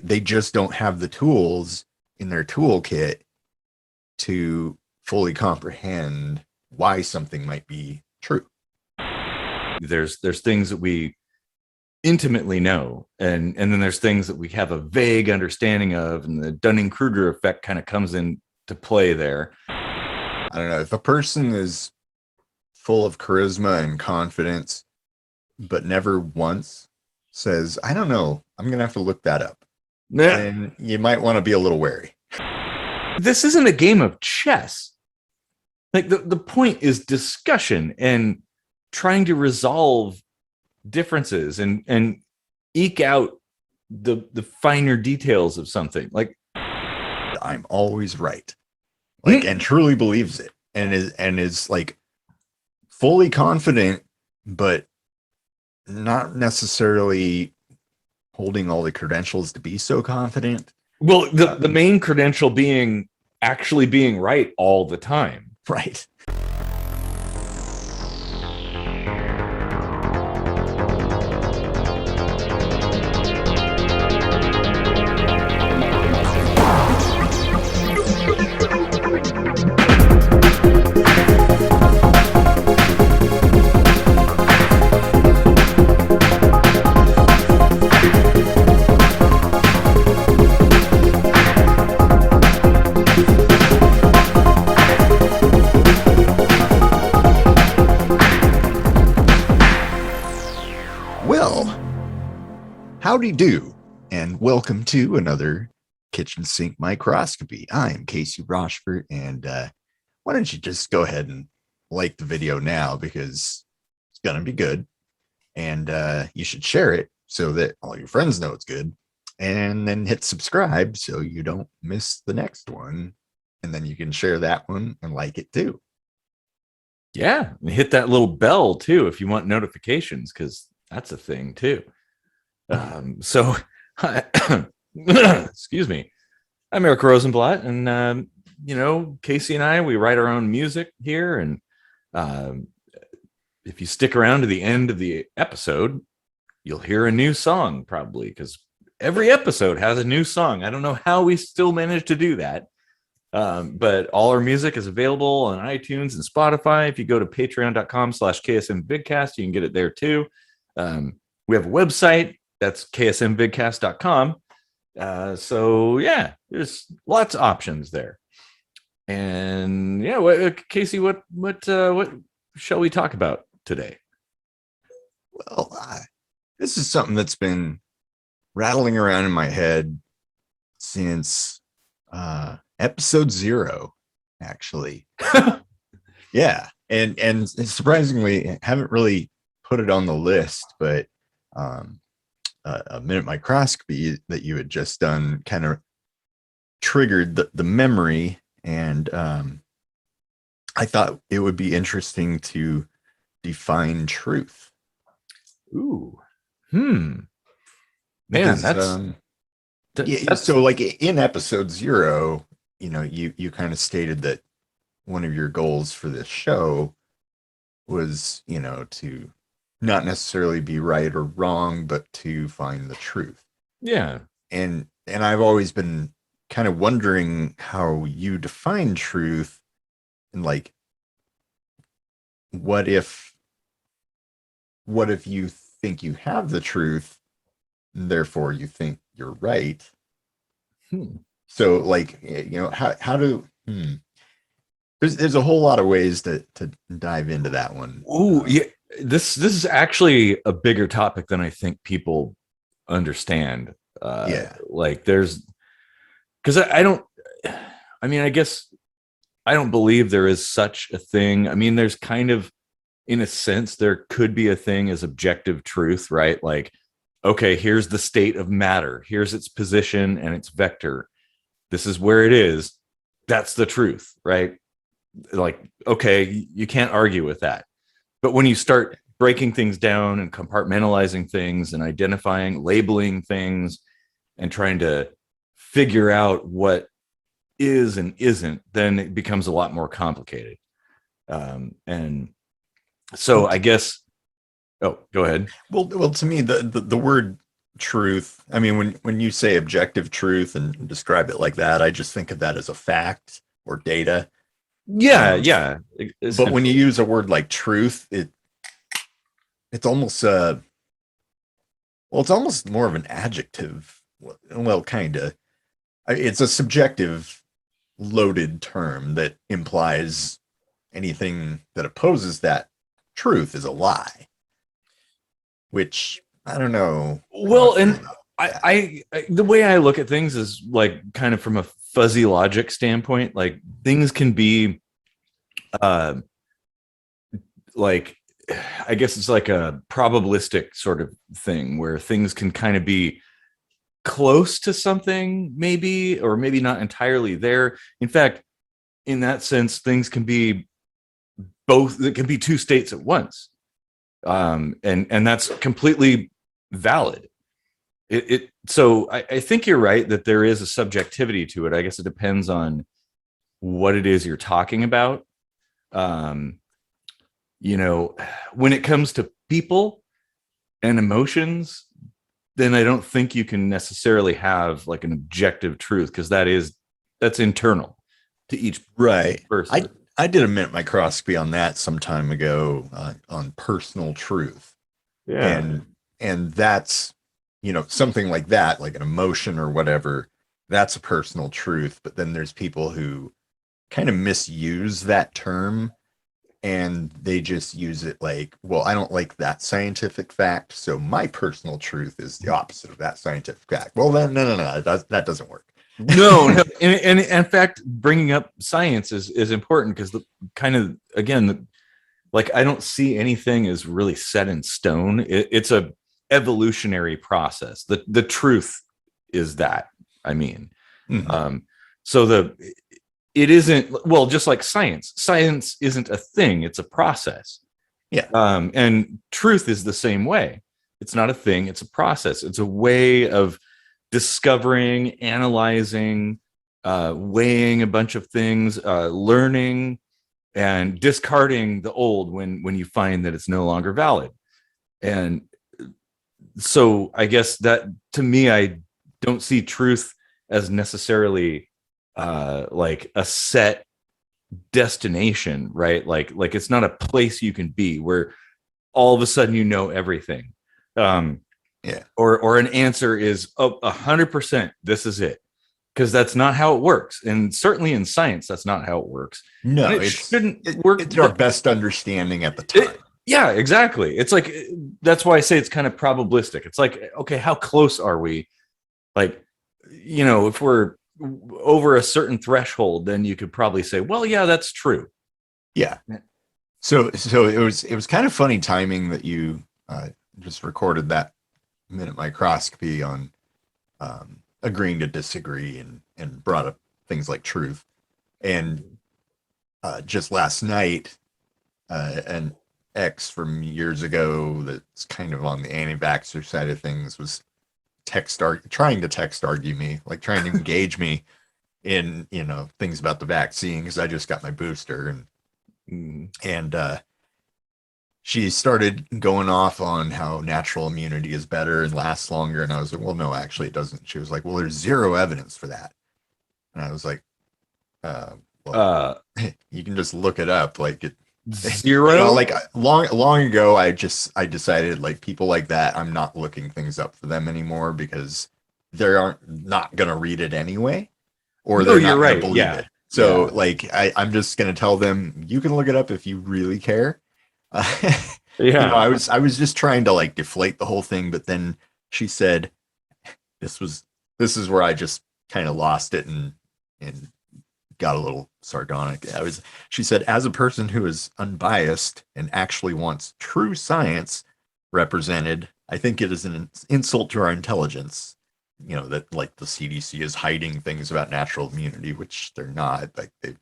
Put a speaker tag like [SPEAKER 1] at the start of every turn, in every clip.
[SPEAKER 1] they just don't have the tools in their toolkit to fully comprehend why something might be true.
[SPEAKER 2] There's things that we intimately know, and then there's things that we have a vague understanding of, and the Dunning-Kruger effect kind of comes into play there.
[SPEAKER 1] I don't know, if a person is full of charisma and confidence but never once says, I don't know, I'm gonna have to look that up, then you might want to be a little wary.
[SPEAKER 2] This isn't a game of chess. Like the point is discussion and trying to resolve differences and eke out the finer details of something. Like,
[SPEAKER 1] I'm always right, like, and truly believes it, and is like fully confident, but not necessarily holding all the credentials to be so confident.
[SPEAKER 2] Well, the main credential being actually being right all the time.
[SPEAKER 1] Right. Howdy do, and welcome to another kitchen sink microscopy. I'm Casey Rochford, and why don't you just go ahead and like the video now, because it's gonna be good, and you should share it so that all your friends know it's good, and then hit subscribe so you don't miss the next one, and then you can share that one and like it too.
[SPEAKER 2] Yeah, and hit that little bell too if you want notifications, because that's a thing too. So, excuse me, I'm Eric Rosenblatt, and Casey and I, we write our own music here, and if you stick around to the end of the episode, you'll hear a new song, probably, because every episode has a new song. I don't know how we still manage to do that, but all our music is available on iTunes and Spotify. If you go to patreon.com/ksmvidcast, you can get it there too. We have a website. That's ksmvidcast.com. So yeah, there's lots of options there. And yeah, Casey, what shall we talk about today?
[SPEAKER 1] Well, this is something that's been rattling around in my head since episode 0, actually. Yeah, and surprisingly, I haven't really put it on the list, but a minute microscopy that you had just done kind of triggered the memory, and I thought it would be interesting to define truth.
[SPEAKER 2] Ooh, man,
[SPEAKER 1] because,
[SPEAKER 2] that's
[SPEAKER 1] so like in episode 0, you kind of stated that one of your goals for this show was, to not necessarily be right or wrong, but to find the truth.
[SPEAKER 2] Yeah.
[SPEAKER 1] And I've always been kind of wondering how you define truth, and like, what if you think you have the truth, and therefore you think you're right? So like, how do there's a whole lot of ways to dive into that one.
[SPEAKER 2] Oh, yeah. This is actually a bigger topic than I think people understand. Like there's, because I guess I don't believe there is such a thing. I mean, there's kind of, in a sense, there could be a thing as objective truth, right? Like, okay, here's the state of matter. Here's its position and its vector. This is where it is. That's the truth, right? Like, okay, you can't argue with that. But when you start breaking things down and compartmentalizing things and identifying, labeling things, and trying to figure out what is and isn't, then it becomes a lot more complicated. And so I guess, oh, go ahead.
[SPEAKER 1] Well, to me, the word truth. I mean, when you say objective truth and describe it like that, I just think of that as a fact or data.
[SPEAKER 2] Yeah,
[SPEAKER 1] Um,
[SPEAKER 2] yeah,
[SPEAKER 1] but when you
[SPEAKER 2] essentially.
[SPEAKER 1] use a word like truth, it's almost well, it's almost more of an adjective. Well, kind of. It's a subjective loaded term that implies anything that opposes that truth is a lie, which I don't know how I
[SPEAKER 2] Well,
[SPEAKER 1] feel
[SPEAKER 2] and
[SPEAKER 1] about that.
[SPEAKER 2] I the way I look at things is like kind of from a fuzzy logic standpoint. Like things can be uh like I guess it's like a probabilistic sort of thing where things can kind of be close to something, maybe, or maybe not entirely there. In fact, in that sense, things can be both. It can be two states at once, and that's completely valid. So I think you're right that there is a subjectivity to it. I guess it depends on what it is you're talking about. Um, when it comes to people and emotions, then I don't think you can necessarily have like an objective truth because that's internal to each
[SPEAKER 1] Right.
[SPEAKER 2] person.
[SPEAKER 1] I did a minute microscopy on that some time ago on personal truth,
[SPEAKER 2] Yeah.
[SPEAKER 1] and that's something like that, like an emotion or whatever. That's a personal truth. But then there's people who kind of misuse that term and they just use it like, well, I don't like that scientific fact, so my personal truth is the opposite of that scientific fact. Well, then, no, that doesn't work.
[SPEAKER 2] No. And in fact, bringing up science is important because the kind of again, like I don't see anything as really set in stone. It's a evolutionary process. The truth is that. I mean,
[SPEAKER 1] Mhm.
[SPEAKER 2] so it isn't well, just like science. Science isn't a thing; it's a process.
[SPEAKER 1] Yeah.
[SPEAKER 2] And truth is the same way. It's not a thing; it's a process. It's a way of discovering, analyzing, weighing a bunch of things, learning, and discarding the old when you find that it's no longer valid. And so I guess that to me, I don't see truth as necessarily like a set destination, right? Like it's not a place you can be where all of a sudden you know everything. Um,
[SPEAKER 1] Yeah.
[SPEAKER 2] or an answer is 100% this is it, because that's not how it works, and certainly in science that's not how it works, and
[SPEAKER 1] No,
[SPEAKER 2] it shouldn't work
[SPEAKER 1] it's our best understanding at the time.
[SPEAKER 2] yeah, exactly. It's like that's why I say it's kind of probabilistic. It's like, okay, how close are we? Like, if we're over a certain threshold, then you could probably say, well, yeah, that's true.
[SPEAKER 1] Yeah. So it was kind of funny timing that you just recorded that minute microscopy on agreeing to disagree and brought up things like truth. And just last night, an ex from years ago that's kind of on the anti-vaxxer side of things was trying to text argue me, like trying to engage me in things about the vaccine because I just got my booster and she started going off on how natural immunity is better and lasts longer, and I was like, well, no, actually it doesn't. She was like, well, there's zero evidence for that, and I was like, well,
[SPEAKER 2] uh
[SPEAKER 1] you can just look it up, like it.
[SPEAKER 2] Zero.
[SPEAKER 1] Like long ago, I decided like people like that, I'm not looking things up for them anymore because they aren't not gonna read it anyway, or
[SPEAKER 2] No,
[SPEAKER 1] they're
[SPEAKER 2] you're
[SPEAKER 1] not gonna
[SPEAKER 2] right.
[SPEAKER 1] believe
[SPEAKER 2] Yeah.
[SPEAKER 1] it. So
[SPEAKER 2] Yeah.
[SPEAKER 1] like I'm just gonna tell them you can look it up if you really care. Uh,
[SPEAKER 2] Yeah.
[SPEAKER 1] I was just trying to like deflate the whole thing, but then she said this was this is where I just kind of lost it and got a little sardonic. She said, as a person who is unbiased and actually wants true science represented, I think it is an insult to our intelligence. That like the CDC is hiding things about natural immunity, which they're not. Like they've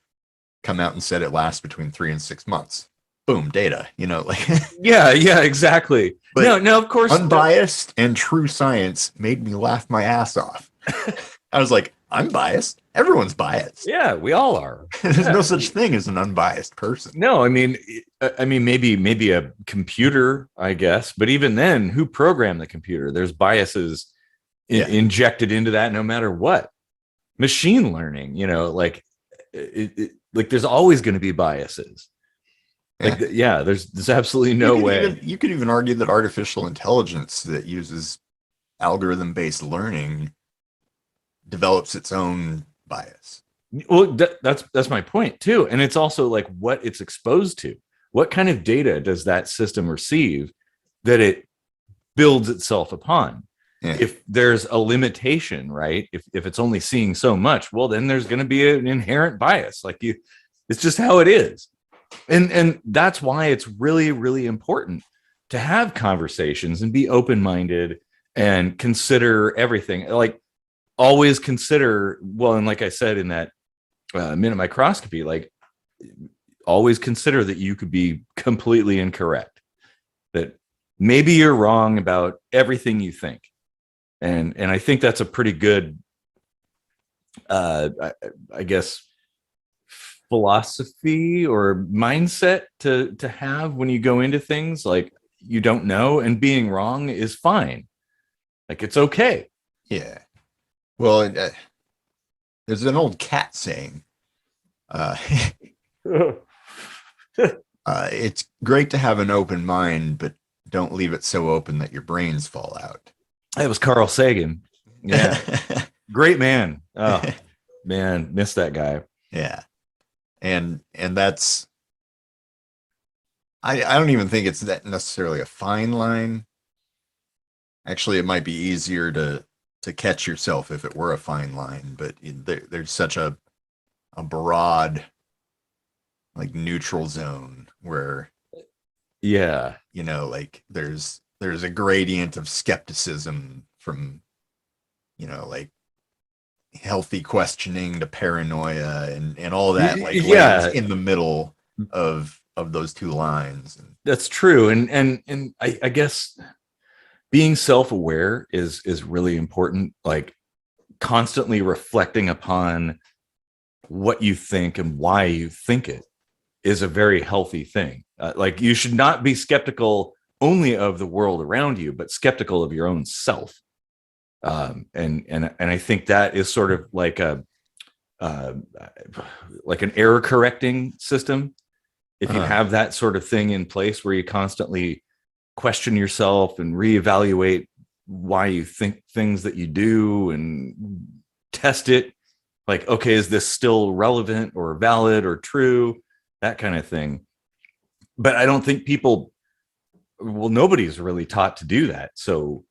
[SPEAKER 1] come out and said it lasts between 3 and 6 months. Boom, data. Like.
[SPEAKER 2] Yeah, exactly.
[SPEAKER 1] But
[SPEAKER 2] No, of course.
[SPEAKER 1] unbiased and true science made me laugh my ass off. I was like, I'm biased. Everyone's biased.
[SPEAKER 2] Yeah, we all are.
[SPEAKER 1] There's
[SPEAKER 2] Yeah.
[SPEAKER 1] no such thing as an unbiased person.
[SPEAKER 2] No, I mean, maybe a computer, I guess, but even then, who programmed the computer? There's biases injected into that no matter what. Machine learning, like like there's always going to be biases. Like, there's absolutely no way.
[SPEAKER 1] You could even argue that artificial intelligence that uses algorithm-based learning develops its own bias.
[SPEAKER 2] Well, that's my point too. And it's also like what it's exposed to. What kind of data does that system receive that it builds itself upon?
[SPEAKER 1] Yeah.
[SPEAKER 2] If there's a limitation, right? If it's only seeing so much, well, then there's going to be an inherent bias. It's just how it is. And that's why it's really, really important to have conversations and be open-minded and consider everything. Like, always consider, well, and like I said in that minute microscopy, like, always consider that you could be completely incorrect, that maybe you're wrong about everything you think. And I think that's a pretty good, I guess, philosophy or mindset to have when you go into things. Like, you don't know, and being wrong is fine. Like, it's okay.
[SPEAKER 1] Yeah. Well, there's an old cat saying, it's great to have an open mind, but don't leave it so open that your brains fall out.
[SPEAKER 2] That was Carl Sagan. Yeah. Great man. Oh, man, missed that guy.
[SPEAKER 1] Yeah. And that's, I don't even think it's that necessarily a fine line. Actually, it might be easier to catch yourself if it were a fine line, but there's such a broad, like, neutral zone where, like there's a gradient of skepticism from, like, healthy questioning to paranoia and all that, like, lands in the middle of those two lines.
[SPEAKER 2] That's true. And I guess being self-aware is really important. Like, constantly reflecting upon what you think and why you think it is a very healthy thing. Like, you should not be skeptical only of the world around you, but skeptical of your own self. And I think that is sort of like like an error correcting system. If you have that sort of thing in place where you constantly question yourself and reevaluate why you think things that you do and test it, like, okay, is this still relevant or valid or true? That kind of thing. But I don't think nobody's really taught to do that. So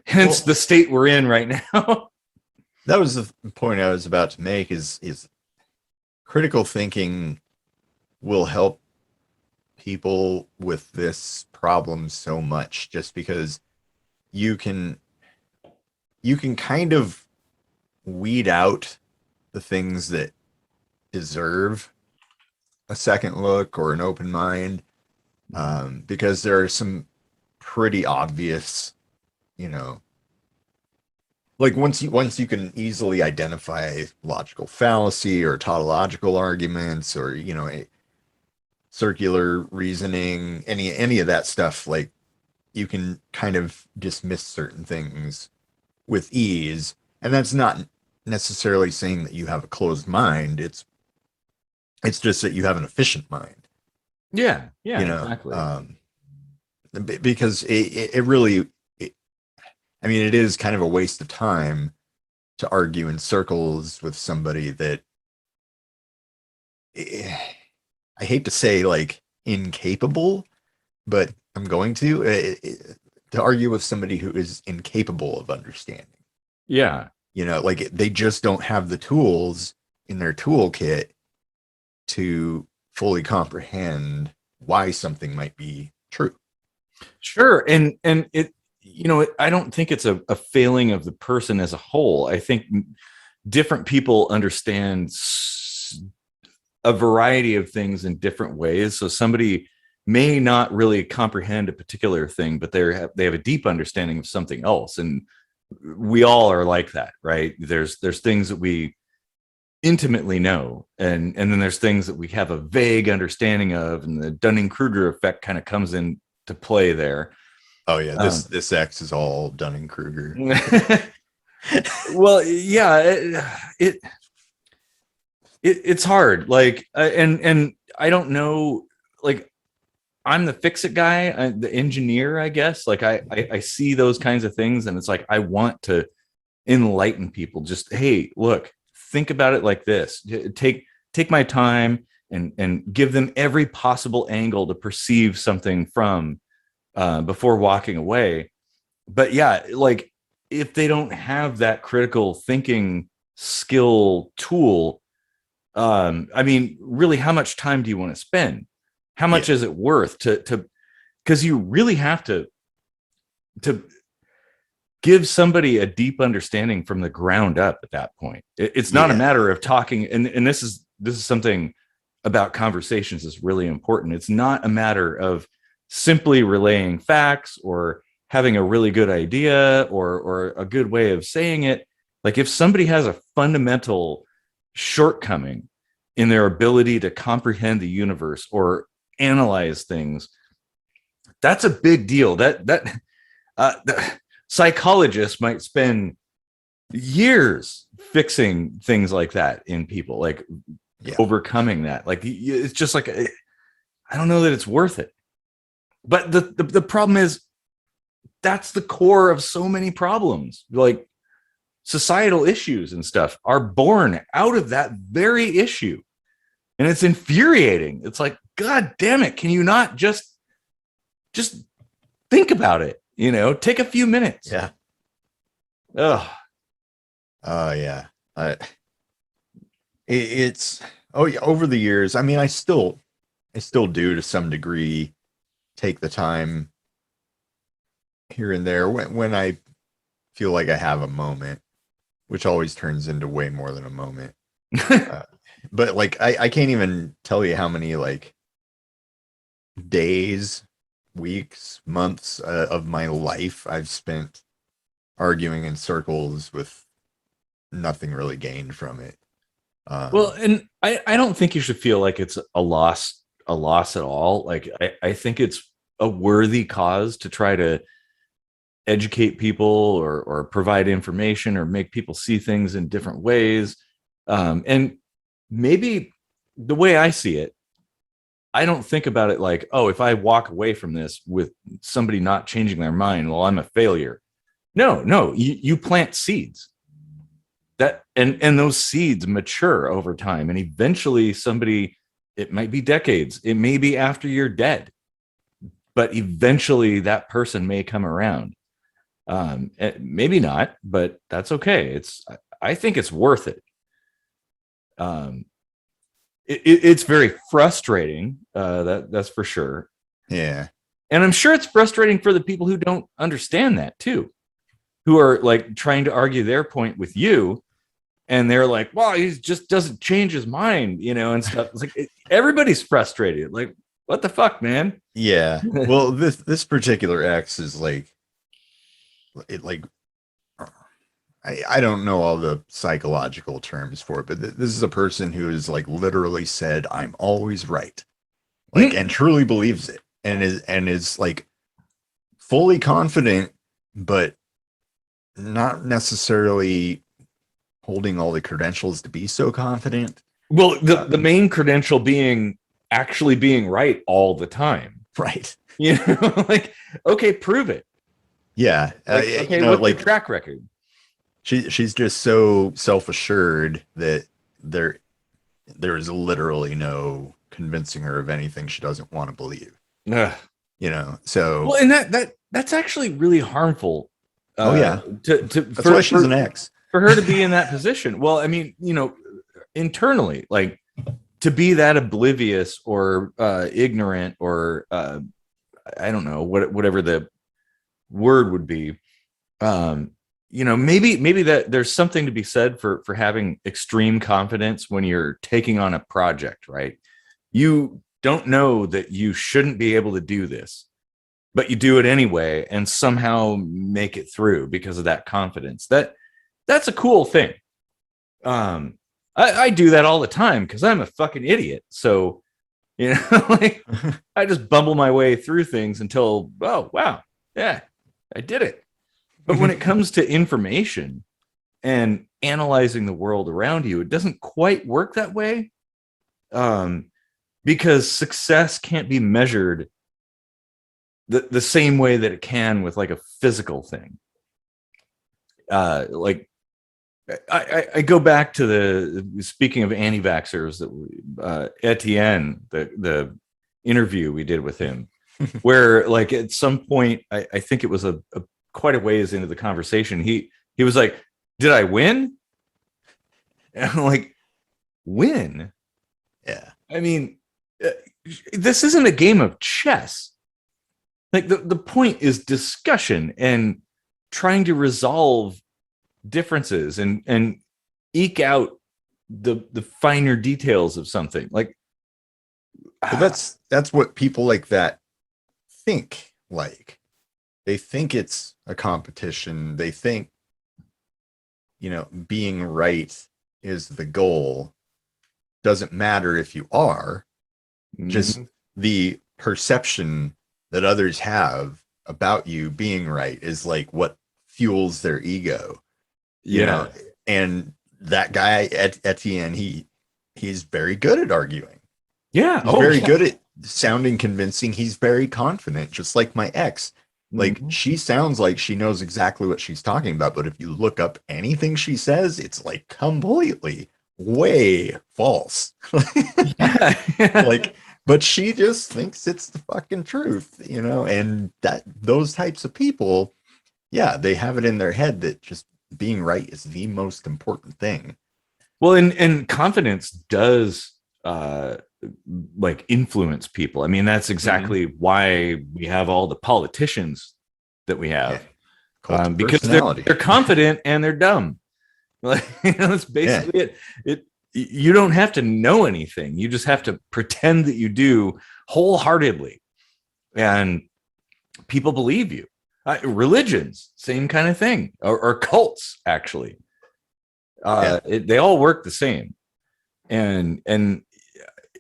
[SPEAKER 2] hence the state we're in right now.
[SPEAKER 1] That was the point I was about to make, is critical thinking will help people with this problem so much, just because you can kind of weed out the things that deserve a second look or an open mind, because there are some pretty obvious, like, once you can easily identify logical fallacy or tautological arguments, or a circular reasoning, any of that stuff, like, you can kind of dismiss certain things with ease. And that's not necessarily saying that you have a closed mind. It's just that you have an efficient mind.
[SPEAKER 2] Yeah, exactly.
[SPEAKER 1] Because it really, I mean, it is kind of a waste of time to argue in circles with somebody that, I hate to say, like, incapable, but I'm going to argue with somebody who is incapable of understanding.
[SPEAKER 2] Yeah.
[SPEAKER 1] Like, they just don't have the tools in their toolkit to fully comprehend why something might be true.
[SPEAKER 2] Sure. And it, I don't think it's a failing of the person as a whole. I think different people understand a variety of things in different ways. So somebody may not really comprehend a particular thing, but they have a deep understanding of something else. And we all are like that, right? There's things that we intimately know, and then there's things that we have a vague understanding of, and the Dunning-Kruger effect kind of comes into play there.
[SPEAKER 1] Oh yeah, this X is all Dunning-Kruger.
[SPEAKER 2] Well, yeah, it's hard. Like, and I don't know. Like, I'm the fix it guy, the engineer, I guess. Like, I see those kinds of things, and it's like I want to enlighten people. Just, hey, look, think about it like this. Take my time and give them every possible angle to perceive something from before walking away. But yeah, like if they don't have that critical thinking skill tool, I mean, really, how much time do you want to spend? How much is it worth to because you really have to give somebody a deep understanding from the ground up at that point. It's not a matter of talking, and this is something about conversations is really important. It's not a matter of simply relaying facts or having a really good idea or a good way of saying it. Like if somebody has a fundamental shortcoming in their ability to comprehend the universe or analyze things, that's a big deal. That psychologists might spend years fixing things like that in people, like overcoming that. Like it's just like I don't know that it's worth it. But the problem is that's the core of so many problems. Like societal issues and stuff are born out of that very issue. And it's infuriating. It's like, God damn it, can you not just think about it? You know, take a few minutes.
[SPEAKER 1] Yeah.
[SPEAKER 2] Oh.
[SPEAKER 1] Yeah. It's over the years. I mean, I still do to some degree take the time here and there when I feel like I have a moment, which always turns into way more than a moment. But like, I can't even tell you how many like days, weeks, months of my life I've spent arguing in circles with nothing really gained from it.
[SPEAKER 2] Well, and I don't think you should feel like it's a loss at all. Like I think it's a worthy cause to try to educate people or provide information or make people see things in different ways. And maybe the way I see it, I don't think about it like, oh, if I walk away from this with somebody not changing their mind, well, I'm a failure. No, you plant seeds that and those seeds mature over time. And eventually somebody, it might be decades, it may be after you're dead, but eventually that person may come around. Maybe not, but that's okay. I think it's worth it. It's very frustrating. That's for sure.
[SPEAKER 1] Yeah.
[SPEAKER 2] And I'm sure it's frustrating for the people who don't understand that too, who are like trying to argue their point with you. And they're like, well, he just doesn't change his mind, you know, and stuff. It's like everybody's frustrated. Like, what the fuck, man?
[SPEAKER 1] Yeah. Well, this particular X is like, it like, I don't know all the psychological terms for it, but this is a person who is like literally said, I'm always right. Like, and truly believes it and is like fully confident, but not necessarily holding all the credentials to be so confident.
[SPEAKER 2] Well, the main credential being actually being right all the time.
[SPEAKER 1] Right.
[SPEAKER 2] You know, like, okay, prove it.
[SPEAKER 1] Yeah.
[SPEAKER 2] Like, okay, what's like the track record?
[SPEAKER 1] She's just so self-assured that there is literally no convincing her of anything she doesn't want to believe.
[SPEAKER 2] Ugh.
[SPEAKER 1] You know, so
[SPEAKER 2] well, and that's actually really harmful.
[SPEAKER 1] That's why she's an X.
[SPEAKER 2] For her to be in that position. Well, I mean, you know, internally, like to be that oblivious or ignorant or I don't know whatever the word would be. You know, maybe that there's something to be said for having extreme confidence when you're taking on a project, right? You don't know that you shouldn't be able to do this, but you do it anyway and somehow make it through because of that confidence. That's a cool thing. I do that all the time because I'm a fucking idiot. So, you know, like I just bumble my way through things until, oh, wow, Yeah, I did it. But when it comes to information and analyzing the world around you, it doesn't quite work that way. Because success can't be measured the same way that it can with like a physical thing. Like I go back to the speaking of anti-vaxxers, that Etienne, the interview we did with him, where like at some point I think it was a quite a ways into the conversation, he was like, "Did I win?" And I'm like, "Win?"
[SPEAKER 1] Yeah.
[SPEAKER 2] I mean, this isn't a game of chess. Like the point is discussion and trying to resolve differences and eke out the finer details of something. Like,
[SPEAKER 1] But that's what people like that think. Like, they think it's a competition. They think, being right is the goal. Doesn't matter if you are, just the perception that others have about you being right is like what fuels their ego,
[SPEAKER 2] yeah,
[SPEAKER 1] and that guy Etienne, he's very good at arguing.
[SPEAKER 2] yeah,
[SPEAKER 1] He's
[SPEAKER 2] oh
[SPEAKER 1] very
[SPEAKER 2] yeah.
[SPEAKER 1] good at sounding convincing. He's very confident, just like my ex. Like, she sounds like she knows exactly what she's talking about, but if you look up anything she says, it's like completely way false.
[SPEAKER 2] Yeah.
[SPEAKER 1] Like, but she just thinks it's the fucking truth, and that those types of people, yeah, they have it in their head that just being right is the most important thing.
[SPEAKER 2] Well, and confidence does uh like influence people. I mean, that's
[SPEAKER 1] Mm-hmm.
[SPEAKER 2] exactly why we have all the politicians that we
[SPEAKER 1] Yeah.
[SPEAKER 2] have,
[SPEAKER 1] Cult of
[SPEAKER 2] because
[SPEAKER 1] personality.
[SPEAKER 2] they're confident and they're dumb. Like, that's
[SPEAKER 1] Yeah.
[SPEAKER 2] basically it. You don't have to know anything. You just have to pretend that you do wholeheartedly, and people believe you. Religions, same kind of thing, or cults, actually.
[SPEAKER 1] Yeah.
[SPEAKER 2] They all work the same, and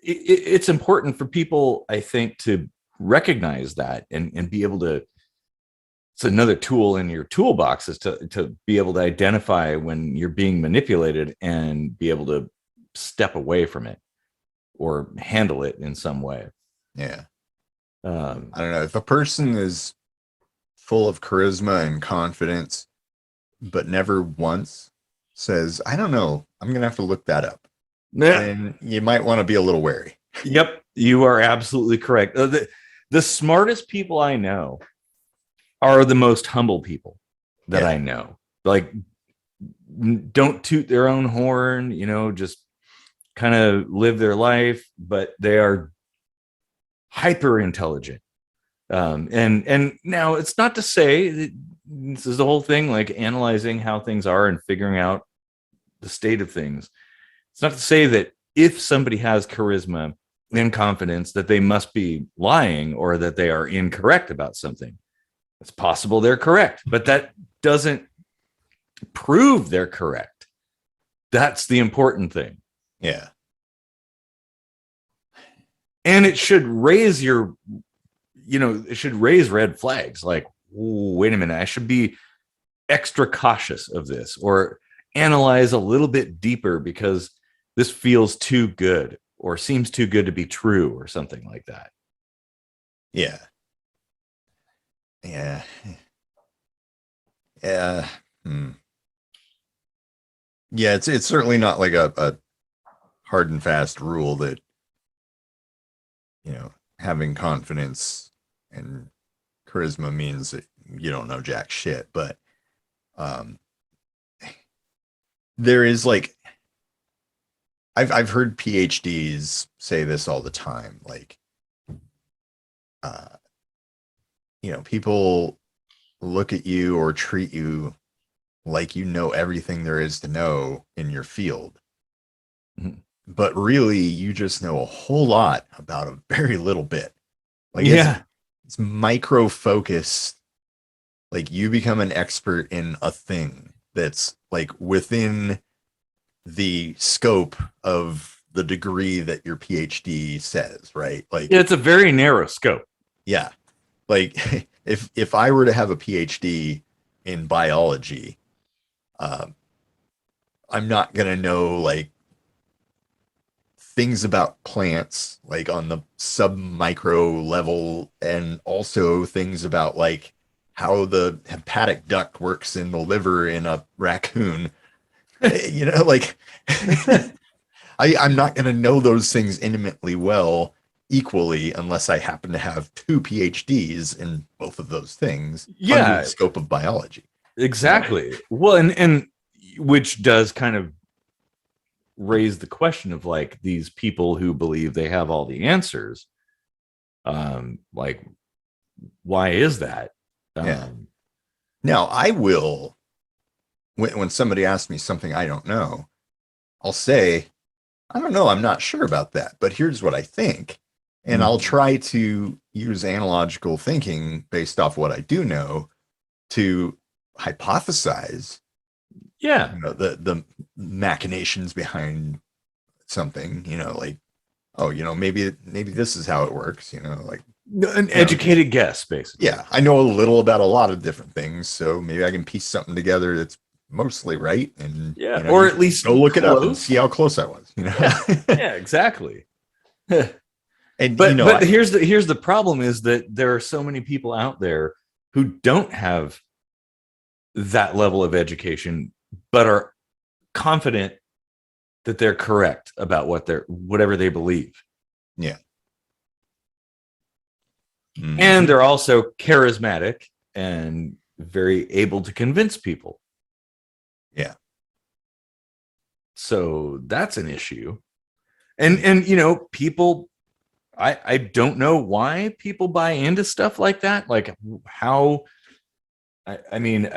[SPEAKER 2] it's important for people, I think, to recognize that and be able to. It's another tool in your toolbox, is to be able to identify when you're being manipulated and be able to step away from it or handle it in some way.
[SPEAKER 1] Yeah.
[SPEAKER 2] Um,
[SPEAKER 1] I don't know. If a person is full of charisma and confidence, but never once says, I don't know, I'm going to have to look that up,
[SPEAKER 2] yeah,
[SPEAKER 1] then you might want to be a little wary.
[SPEAKER 2] yep, you are absolutely correct. The smartest people I know are the most humble people that
[SPEAKER 1] Yeah.
[SPEAKER 2] I know. Like, don't toot their own horn, just kind of live their life, but they are hyper intelligent. And now it's not to say that this is the whole thing, like analyzing how things are and figuring out the state of things. It's not to say that if somebody has charisma and confidence that they must be lying or that they are incorrect about something. It's possible they're correct, but that doesn't prove they're correct. That's the important thing.
[SPEAKER 1] Yeah.
[SPEAKER 2] And it should raise it should raise red flags. Like, wait a minute, I should be extra cautious of this, or analyze a little bit deeper because this feels too good or seems too good to be true or something like that.
[SPEAKER 1] Yeah. Yeah. Yeah. Hmm. Yeah. It's certainly not like a hard and fast rule that, having confidence and charisma means that you don't know jack shit. But um, there is like, I've heard PhDs say this all the time. Like, uh, people look at you or treat you like you know everything there is to know in your field.
[SPEAKER 2] Mhm.
[SPEAKER 1] But really, you just know a whole lot about a very little bit. Like,
[SPEAKER 2] Yeah.
[SPEAKER 1] it's micro focused. Like, you become an expert in a thing that's like within the scope of the degree that your PhD says, right? Like,
[SPEAKER 2] It's a very narrow scope.
[SPEAKER 1] yeah, like if I were to have a PhD in biology, I'm not gonna know like things about plants like on the sub micro level, and also things about like how the hepatic duct works in the liver in a raccoon. Like I'm not going to know those things intimately well equally unless I happen to have two PhDs in both of those things under the
[SPEAKER 2] Yeah,
[SPEAKER 1] scope of biology.
[SPEAKER 2] exactly. Well, and which does kind of raise the question of like these people who believe they have all the answers. Like, why is that?
[SPEAKER 1] Yeah. Now I will, when somebody asks me something I don't know, I'll say, I don't know, I'm not sure about that, but here's what I think. And I'll try to use analogical thinking based off what I do know to hypothesize,
[SPEAKER 2] Yeah,
[SPEAKER 1] the machinations behind something, like, oh, maybe this is how it works, like,
[SPEAKER 2] an educated guess, basically.
[SPEAKER 1] yeah, I know a little about a lot of different things, so maybe I can piece something together that's mostly right, and
[SPEAKER 2] Yeah, or at least
[SPEAKER 1] go look it up and
[SPEAKER 2] close.
[SPEAKER 1] see how close I was.
[SPEAKER 2] Yeah, exactly.
[SPEAKER 1] And
[SPEAKER 2] but here's the problem is that there are so many people out there who don't have that level of education, but are confident that they're correct about whatever they believe.
[SPEAKER 1] Yeah. Mm-hmm.
[SPEAKER 2] And they're also charismatic and very able to convince people.
[SPEAKER 1] Yeah.
[SPEAKER 2] So that's an issue. And people, I don't know why people buy into stuff like that. Like how, I mean,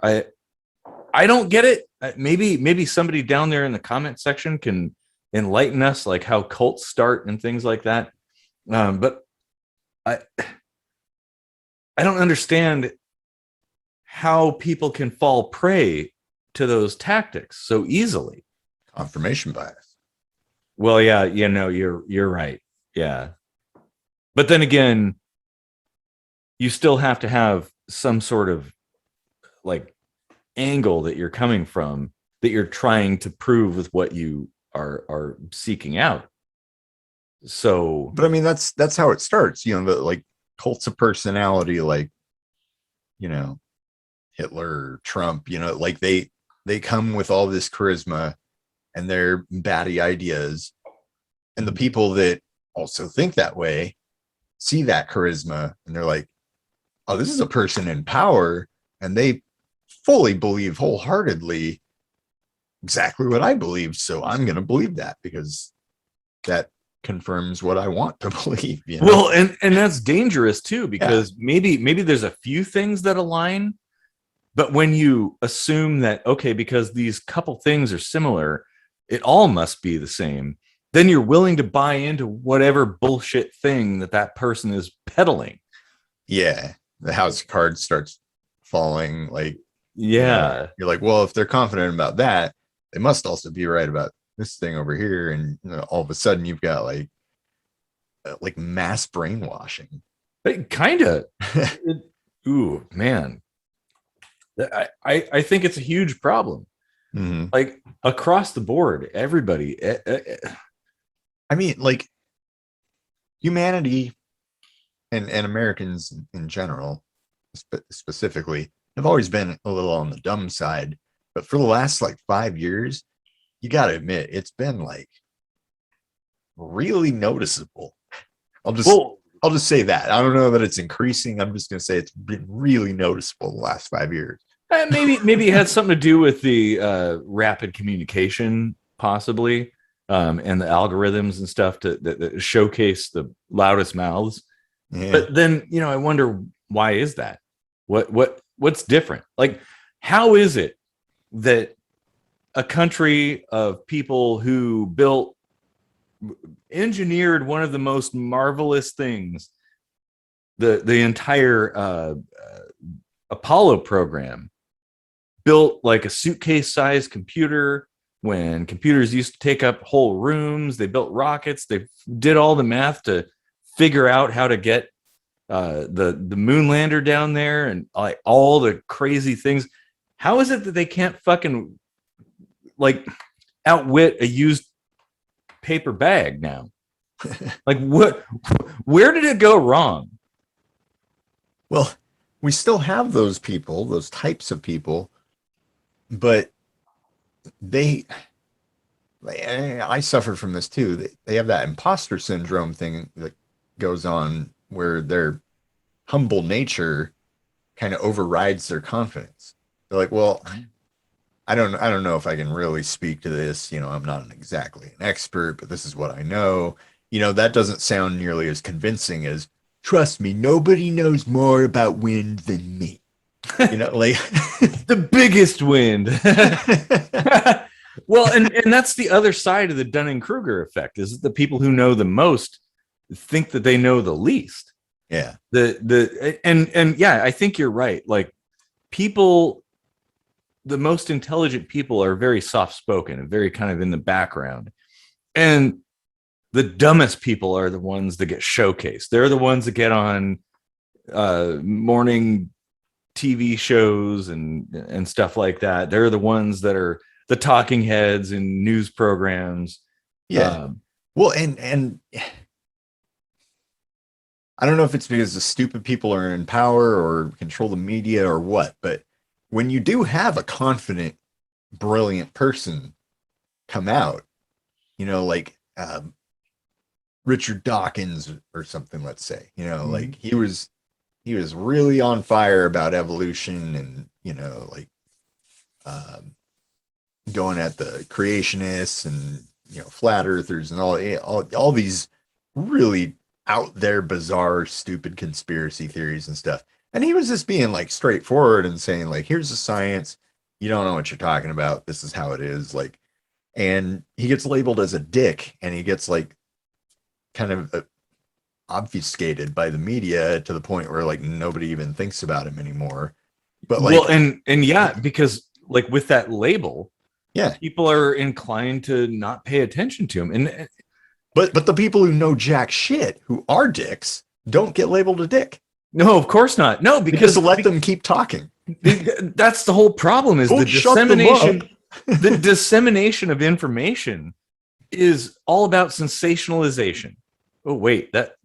[SPEAKER 2] I don't get it. Maybe somebody down there in the comment section can enlighten us, like how cults start and things like that. But I don't understand how people can fall prey to those tactics so easily.
[SPEAKER 1] Confirmation bias.
[SPEAKER 2] Well, yeah, you're right. Yeah. But then again, you still have to have some sort of like angle that you're coming from, that you're trying to prove with what you are seeking out. So,
[SPEAKER 1] but I mean, that's how it starts, the like cults of personality, like, Hitler, Trump, like they come with all this charisma and their batty ideas, and the people that also think that way see that charisma and they're like, oh, this is a person in power, and they fully believe wholeheartedly exactly what I believe, so I'm going to believe that because that confirms what I want to believe.
[SPEAKER 2] Well, and that's dangerous too, because maybe there's a few things that align, but when you assume that, okay, because these couple things are similar, it all must be the same, then you're willing to buy into whatever bullshit thing that person is peddling.
[SPEAKER 1] Yeah, the house of cards starts falling. Like,
[SPEAKER 2] yeah,
[SPEAKER 1] you're like, well, if they're confident about that, they must also be right about this thing over here, and all of a sudden you've got like mass brainwashing.
[SPEAKER 2] kind of. Ooh, man, I think it's a huge problem.
[SPEAKER 1] Mm-hmm.
[SPEAKER 2] Like across the board, everybody.
[SPEAKER 1] I mean, like humanity and Americans in general, specifically, have always been a little on the dumb side. But for the last like 5 years, you got to admit, it's been like really noticeable. I'll just say that. I don't know that it's increasing. I'm just going to say it's been really noticeable the last 5 years.
[SPEAKER 2] Maybe it had something to do with the rapid communication, possibly, and the algorithms and stuff that showcase the loudest mouths. Yeah. But then, I wonder, why is that? What's different? Like, how is it that a country of people who engineered one of the most marvelous things, the entire Apollo program, built like a suitcase-sized computer when computers used to take up whole rooms? They built rockets. They did all the math to figure out how to get the moon lander down there, and like all the crazy things. How is it that they can't fucking like outwit a used paper bag now? Like what? Where did it go wrong?
[SPEAKER 1] Well, we still have those people, those types of people, but they, I suffer from this too. They have that imposter syndrome thing that goes on where their humble nature kind of overrides their confidence. They're like, well, I don't know if I can really speak to this. You know, I'm not exactly an expert, but this is what I know. You know, that doesn't sound nearly as convincing as, trust me, nobody knows more about wind than me. You know, like
[SPEAKER 2] the biggest wind. Well, and that's the other side of the Dunning-Kruger effect, is that the people who know the most think that they know the least.
[SPEAKER 1] Yeah.
[SPEAKER 2] And yeah, I think you're right. Like people, the most intelligent people are very soft-spoken and very kind of in the background. And the dumbest people are the ones that get showcased. They're the ones that get on morning TV shows and stuff like that. They're the ones that are the talking heads in news programs.
[SPEAKER 1] Yeah. Well, and I don't know if it's because the stupid people are in power or control the media or what, but when you do have a confident, brilliant person come out, you know, like Richard Dawkins or something, let's say, you know, like he was really on fire about evolution and, you know, like going at the creationists and, you know, flat earthers and all these really out there bizarre stupid conspiracy theories and stuff. And he was just being like straightforward and saying like, here's the science, you don't know what you're talking about, this is how it is, like. And he gets labeled as a dick, and he gets like kind of obfuscated by the media to the point where like nobody even thinks about him anymore. But like,
[SPEAKER 2] well, and yeah, because like with that label,
[SPEAKER 1] yeah,
[SPEAKER 2] people are inclined to not pay attention to him. And
[SPEAKER 1] but the people who know jack shit, who are dicks, don't get labeled a dick.
[SPEAKER 2] no, of course not. No, because
[SPEAKER 1] let them keep talking.
[SPEAKER 2] That's the whole problem, is the dissemination. The dissemination of information is all about sensationalization. Oh wait, that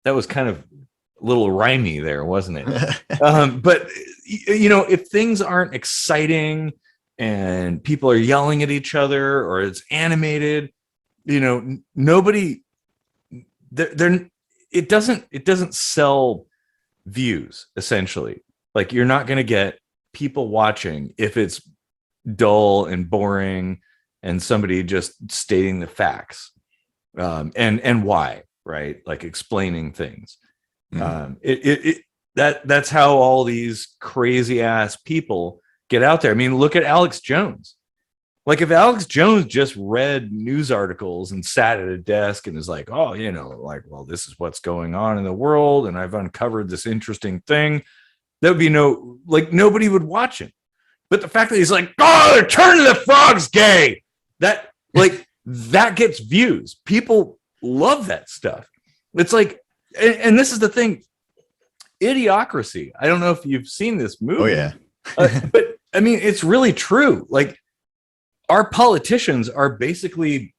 [SPEAKER 2] was kind of a little rhymey there, wasn't it? But you know, if things aren't exciting and people are yelling at each other or it's animated, you know, nobody, it doesn't sell views, essentially. Like you're not going to get people watching if it's dull and boring and somebody just stating the facts and why, right? Like explaining things. That's how all these crazy ass people get out there. I mean, look at Alex Jones. Like if Alex Jones just read news articles and sat at a desk and is like, oh, you know, like, well, this is what's going on in the world and I've uncovered this interesting thing, there would be nobody would watch him. But the fact that he's like, oh, they're turning the frogs gay, that gets views. People love that stuff. It's like, and this is the thing, Idiocracy. I don't know if you've seen this movie.
[SPEAKER 1] Oh yeah.
[SPEAKER 2] But I mean, it's really true. Like our politicians are basically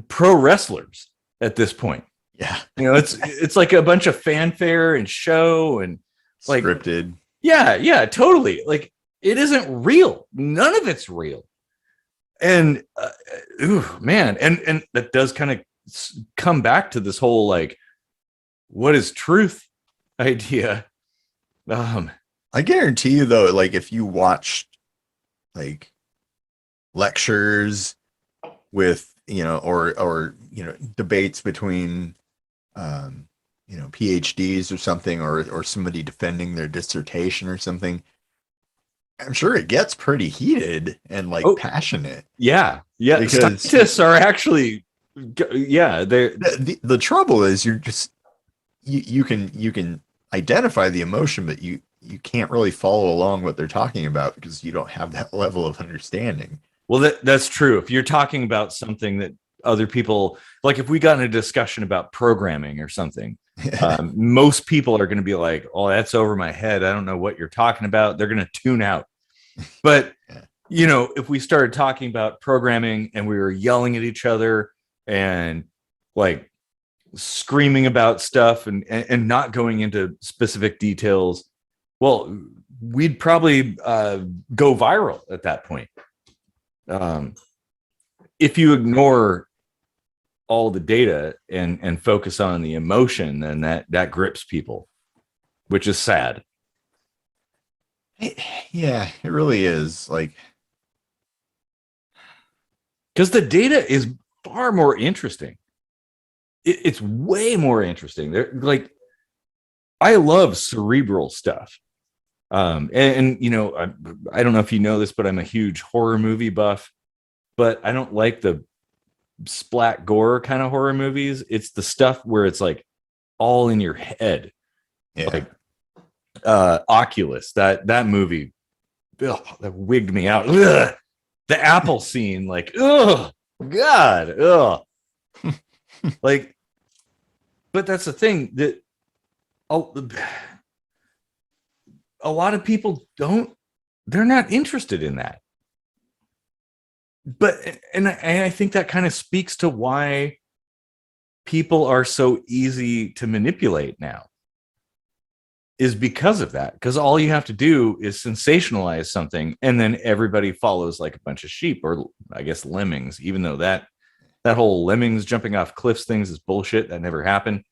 [SPEAKER 2] pro wrestlers at this point.
[SPEAKER 1] Yeah.
[SPEAKER 2] You know, it's like a bunch of fanfare and show and like
[SPEAKER 1] scripted.
[SPEAKER 2] Yeah, totally. Like it isn't real. None of it's real. And man, and that does kind of come back to this whole like, what is truth idea.
[SPEAKER 1] I guarantee you though, like if you watched like lectures with, you know, or you know, debates between you know, PhDs or something, or somebody defending their dissertation or something, I'm sure it gets pretty heated and like passionate.
[SPEAKER 2] Yeah. Because scientists are actually, yeah.
[SPEAKER 1] The trouble is you're just, you can identify the emotion, but you can't really follow along what they're talking about because you don't have that level of understanding.
[SPEAKER 2] Well, that's true. If you're talking about something that other people, like if we got in a discussion about programming or something, Most people are going to be like, oh, that's over my head. I don't know what you're talking about. They're going to tune out. But,
[SPEAKER 1] Yeah.
[SPEAKER 2] if we started talking about programming and we were yelling at each other and like screaming about stuff and not going into specific details, well, we'd probably go viral at that point. If you ignore all the data and focus on the emotion, then that grips people, which is sad.
[SPEAKER 1] Yeah, it really is. Like,
[SPEAKER 2] because the data is far more interesting. It's way more interesting. They're like, I love cerebral stuff. I don't know if you know this, but I'm a huge horror movie buff, but I don't like the splat gore kind of horror movies. It's the stuff where it's like all in your head.
[SPEAKER 1] yeah.
[SPEAKER 2] Like Oculus, that movie, that wigged me out. Ugh. The apple scene, like, oh God, like, but that's the thing that a lot of people they're not interested in that. But and I think that kind of speaks to why people are so easy to manipulate now, is because of that. Because all you have to do is sensationalize something, and then everybody follows like a bunch of sheep, or I guess lemmings, even though that whole lemmings jumping off cliffs things is bullshit. That never happened.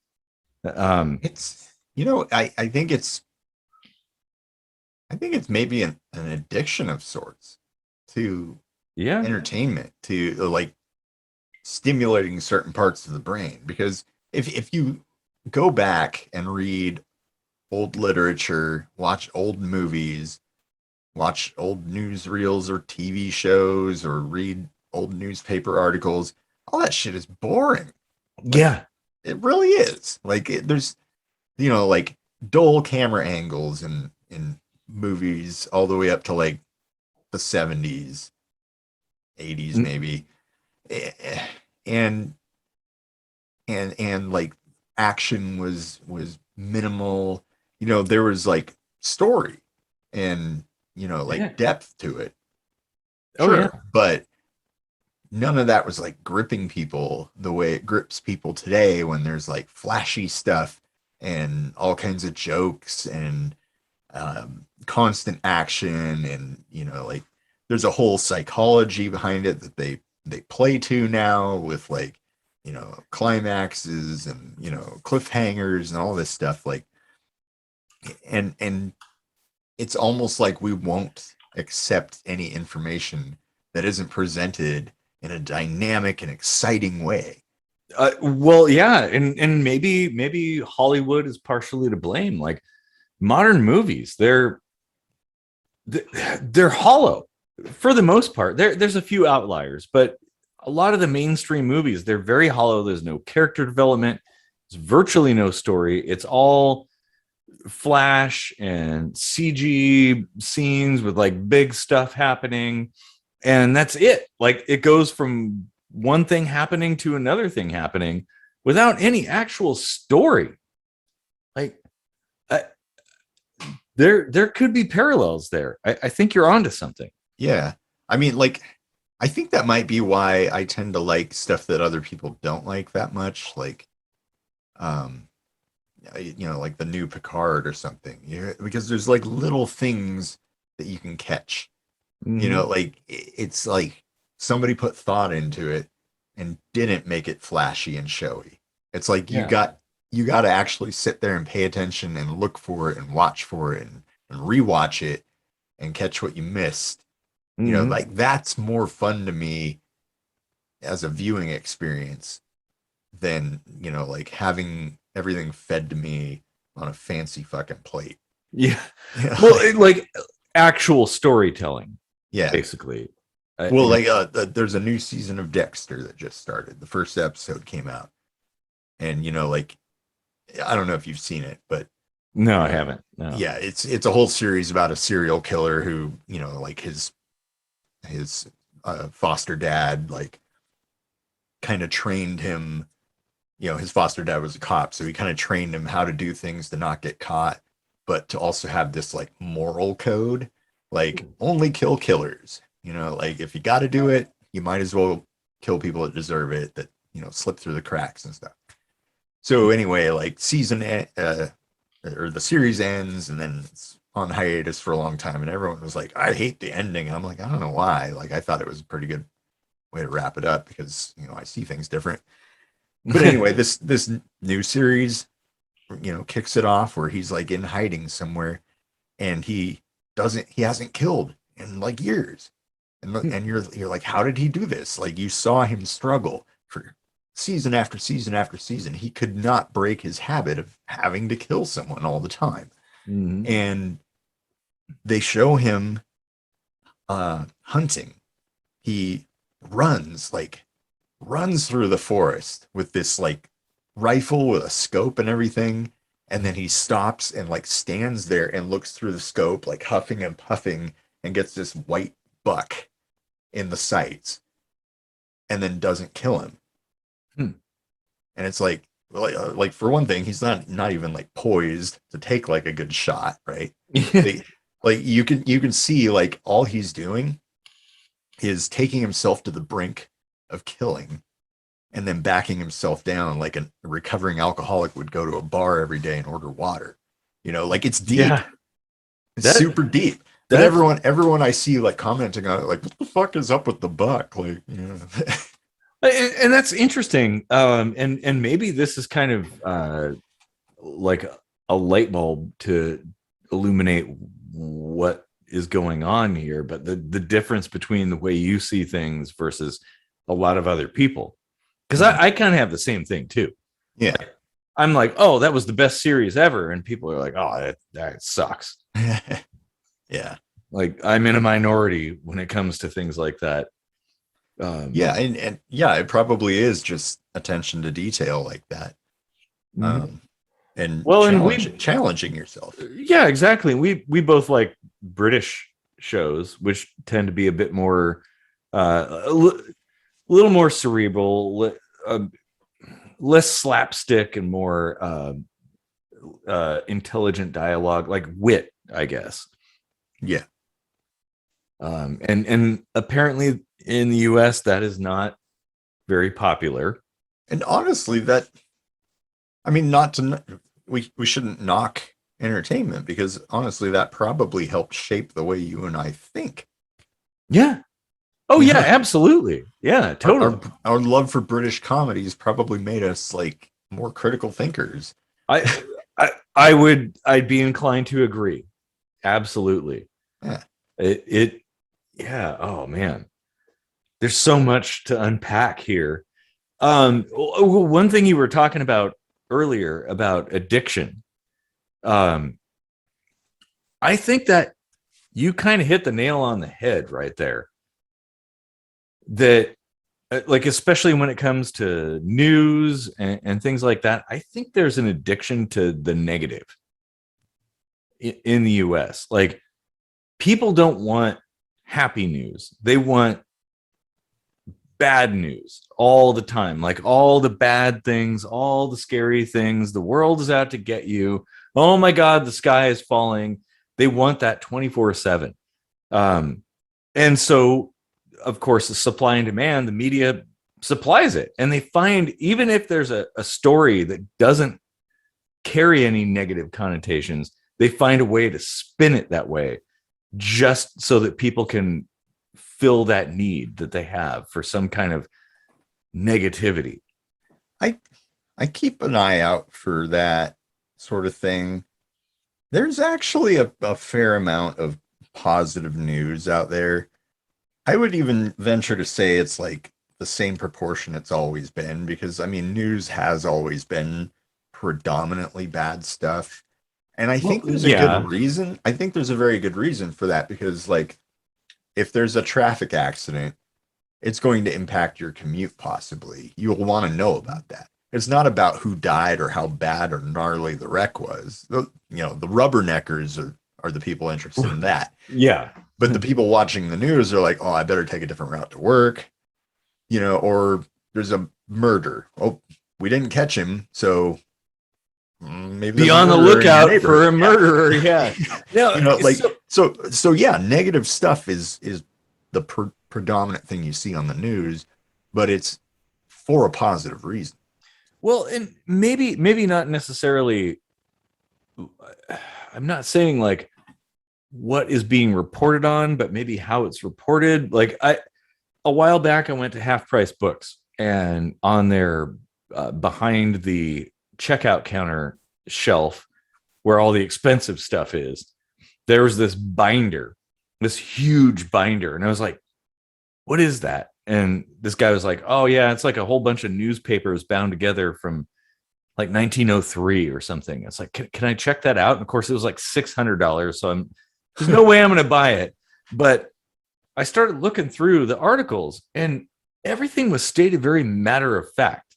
[SPEAKER 1] It's, I think it's maybe an addiction of sorts to
[SPEAKER 2] Yeah.
[SPEAKER 1] entertainment, to like stimulating certain parts of the brain. Because if you go back and read old literature, watch old movies, watch old newsreels or TV shows, or read old newspaper articles, all that shit is boring. Like,
[SPEAKER 2] Yeah.
[SPEAKER 1] it really is. Like, there's, like dull camera angles in movies all the way up to like the 70s, 80s maybe. And and like action was minimal. There was like story and like depth to it.
[SPEAKER 2] Oh
[SPEAKER 1] Sure,
[SPEAKER 2] yeah.
[SPEAKER 1] but none of that was like gripping people the way it grips people today, when there's like flashy stuff and all kinds of jokes and constant action, and like there's a whole psychology behind it that they play to now with like climaxes and cliffhangers and all this stuff, like, and it's almost like we won't accept any information that isn't presented in a dynamic and exciting way.
[SPEAKER 2] Well, yeah, and maybe Hollywood is partially to blame. Like modern movies, they're hollow for the most part. There's a few outliers, but a lot of the mainstream movies, they're very hollow. There's no character development. There's virtually no story. It's all flash and CG scenes with like big stuff happening, and that's it. Like it goes from one thing happening to another thing happening without any actual story. Like there could be parallels there. I think you're onto something.
[SPEAKER 1] Yeah. I mean, like, I think that might be why I tend to like stuff that other people don't like that much. Like, um, like the new Picard or something. Because there's like little things that you can catch.
[SPEAKER 2] Mm-hmm.
[SPEAKER 1] Like it's like somebody put thought into it and didn't make it flashy and showy. It's like
[SPEAKER 2] Yeah.
[SPEAKER 1] you got to actually sit there and pay attention and look for it and watch for it and rewatch it and catch what you missed.
[SPEAKER 2] Mm-hmm.
[SPEAKER 1] Like that's more fun to me as a viewing experience than, like having everything fed to me on a fancy fucking plate.
[SPEAKER 2] Yeah.
[SPEAKER 1] Like,
[SPEAKER 2] Well, like actual storytelling,
[SPEAKER 1] yeah.
[SPEAKER 2] basically.
[SPEAKER 1] Well, like there's a new season of Dexter that just started. The first episode came out, and like I don't know if you've seen it, but
[SPEAKER 2] No, I haven't. No.
[SPEAKER 1] yeah, it's a whole series about a serial killer who, like his foster dad like kind of trained him his foster dad was a cop, so he kind of trained him how to do things to not get caught, but to also have this like moral code, like only kill killers. Like if you got to do it, you might as well kill people that deserve it, that slip through the cracks and stuff. So anyway, like or the series ends, and then it's on hiatus for a long time, and everyone was like, I hate the ending. And I'm like, I don't know why. Like I thought it was a pretty good way to wrap it up, because I see things different. But anyway, this new series, kicks it off where he's like in hiding somewhere, and he hasn't killed in like years. And you're like, how did he do this? Like you saw him struggle for season after season after season. He could not break his habit of having to kill someone all the time.
[SPEAKER 2] Mm-hmm.
[SPEAKER 1] And they show him hunting. He runs through the forest with this like rifle with a scope and everything, and then he stops and like stands there and looks through the scope, like huffing and puffing, and gets this white buck in the sights, and then doesn't kill him. And it's like for one thing, he's not even like poised to take like a good shot, right? Like you can see like all he's doing is taking himself to the brink of killing, and then backing himself down like a recovering alcoholic would go to a bar every day and order water. Like it's deep.
[SPEAKER 2] Yeah.
[SPEAKER 1] It's super deep. But everyone I see like commenting on it, like, what the fuck is up with the buck? Like,
[SPEAKER 2] And that's interesting. And maybe this is kind of like a light bulb to illuminate what is going on here, but the difference between the way you see things versus a lot of other people. Because I kind of have the same thing too.
[SPEAKER 1] Yeah.
[SPEAKER 2] I'm like, oh, that was the best series ever. And people are like, oh, that sucks.
[SPEAKER 1] Yeah.
[SPEAKER 2] Like I'm in a minority when it comes to things like that.
[SPEAKER 1] Yeah. And yeah, it probably is just attention to detail like that. And challenging yourself.
[SPEAKER 2] Yeah, exactly. We both like British shows, which tend to be a bit more, a little more cerebral, less slapstick, and more intelligent dialogue, like wit, I guess.
[SPEAKER 1] Yeah.
[SPEAKER 2] And apparently in the US that is not very popular.
[SPEAKER 1] And honestly, we shouldn't knock entertainment, because honestly that probably helped shape the way you and I think.
[SPEAKER 2] Yeah. Oh yeah, absolutely. Yeah, totally.
[SPEAKER 1] Our love for British comedies probably made us like more critical thinkers.
[SPEAKER 2] I'd be inclined to agree. Absolutely.
[SPEAKER 1] Yeah.
[SPEAKER 2] Yeah. Oh man. There's so much to unpack here. One thing you were talking about earlier about addiction. I think that you kind of hit the nail on the head right there. That like, especially when it comes to news and things like that, I think there's an addiction to the negative in the US. Like people don't want happy news. They want bad news all the time, like all the bad things, all the scary things. The world is out to get you. Oh my God, the sky is falling. They want that 24/7. And so, of course, the supply and demand, the media supplies it. And they find, even if there's a story that doesn't carry any negative connotations, they find a way to spin it that way, just so that people can fill that need that they have for some kind of negativity.
[SPEAKER 1] I keep an eye out for that sort of thing. There's actually a fair amount of positive news out there. I would even venture to say it's like the same proportion it's always been, because I mean, news has always been predominantly bad stuff. And I think there's a good reason. I think there's a very good reason for that, because like if there's a traffic accident, it's going to impact your commute possibly. You'll want to know about that. It's not about who died or how bad or gnarly the wreck was. The rubberneckers are the people interested in that.
[SPEAKER 2] Yeah.
[SPEAKER 1] But the people watching the news are like, oh, I better take a different route to work, or there's a murder. Oh, we didn't catch him, so maybe
[SPEAKER 2] Be
[SPEAKER 1] there's a
[SPEAKER 2] on the
[SPEAKER 1] murderer in your
[SPEAKER 2] lookout for a
[SPEAKER 1] neighborhood.
[SPEAKER 2] murderer. Yeah. No,
[SPEAKER 1] You know, like
[SPEAKER 2] so
[SPEAKER 1] so yeah, negative stuff is the predominant thing you see on the news, but it's for a positive reason.
[SPEAKER 2] well, and maybe not necessarily. I'm not saying like what is being reported on, but maybe how it's reported. Like a while back, I went to Half Price Books, and on their behind the checkout counter shelf where all the expensive stuff is, there was this binder, this huge binder. And I was like, what is that? And this guy was like, oh, yeah, it's like a whole bunch of newspapers bound together from like 1903 or something. It's like, can I check that out? And of course, it was like $600. So there's no way I'm going to buy it. But I started looking through the articles, and everything was stated very matter of fact.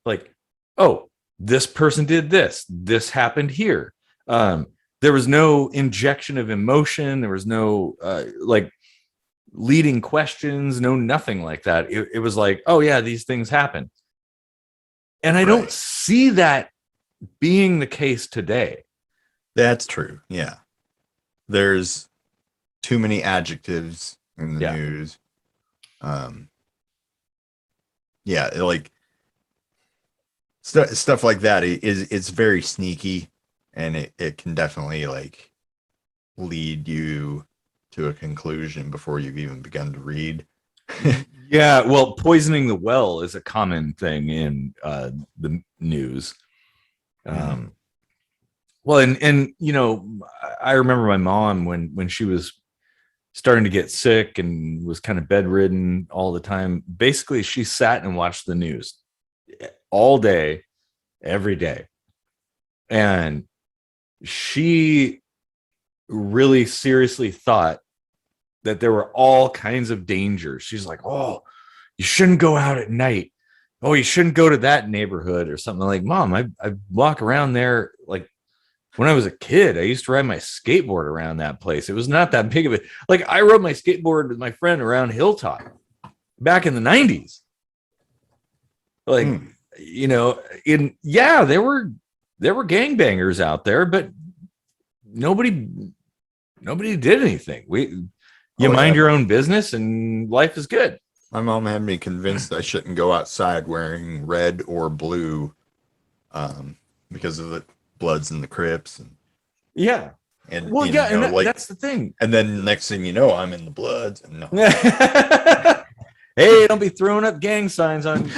[SPEAKER 2] Like, oh, this person did this. This happened here. There was no injection of emotion. There was no like leading questions, no nothing like that. It was like, oh yeah, these things happen. And I don't see that being the case today.
[SPEAKER 1] That's true. Yeah. There's too many adjectives in the news. Yeah, like stuff like that it's very sneaky, and it can definitely like lead you to a conclusion before you've even begun to read.
[SPEAKER 2] Yeah, well, poisoning the well is a common thing in the news. Well, and you know, I remember my mom when she was starting to get sick and was kind of bedridden all the time. Basically, she sat and watched the news all day, every day. And she really seriously thought that there were all kinds of dangers. She's like, oh, you shouldn't go out at night. Oh, you shouldn't go to that neighborhood or something. Like, Mom, I walk around there. Like, when I was a kid, I used to ride my skateboard around that place. It was not that big of it. Like, I rode my skateboard with my friend around Hilltop back in the 90s. Like, you know, there were gangbangers out there, but nobody did anything. You mind your own business and life is good.
[SPEAKER 1] My mom had me convinced I shouldn't go outside wearing red or blue because of the Bloods and the Crips. And
[SPEAKER 2] well, yeah, and
[SPEAKER 1] like,
[SPEAKER 2] that's the thing.
[SPEAKER 1] And then next thing you know, I'm in the Bloods. And no.
[SPEAKER 2] Hey, don't be throwing up gang signs on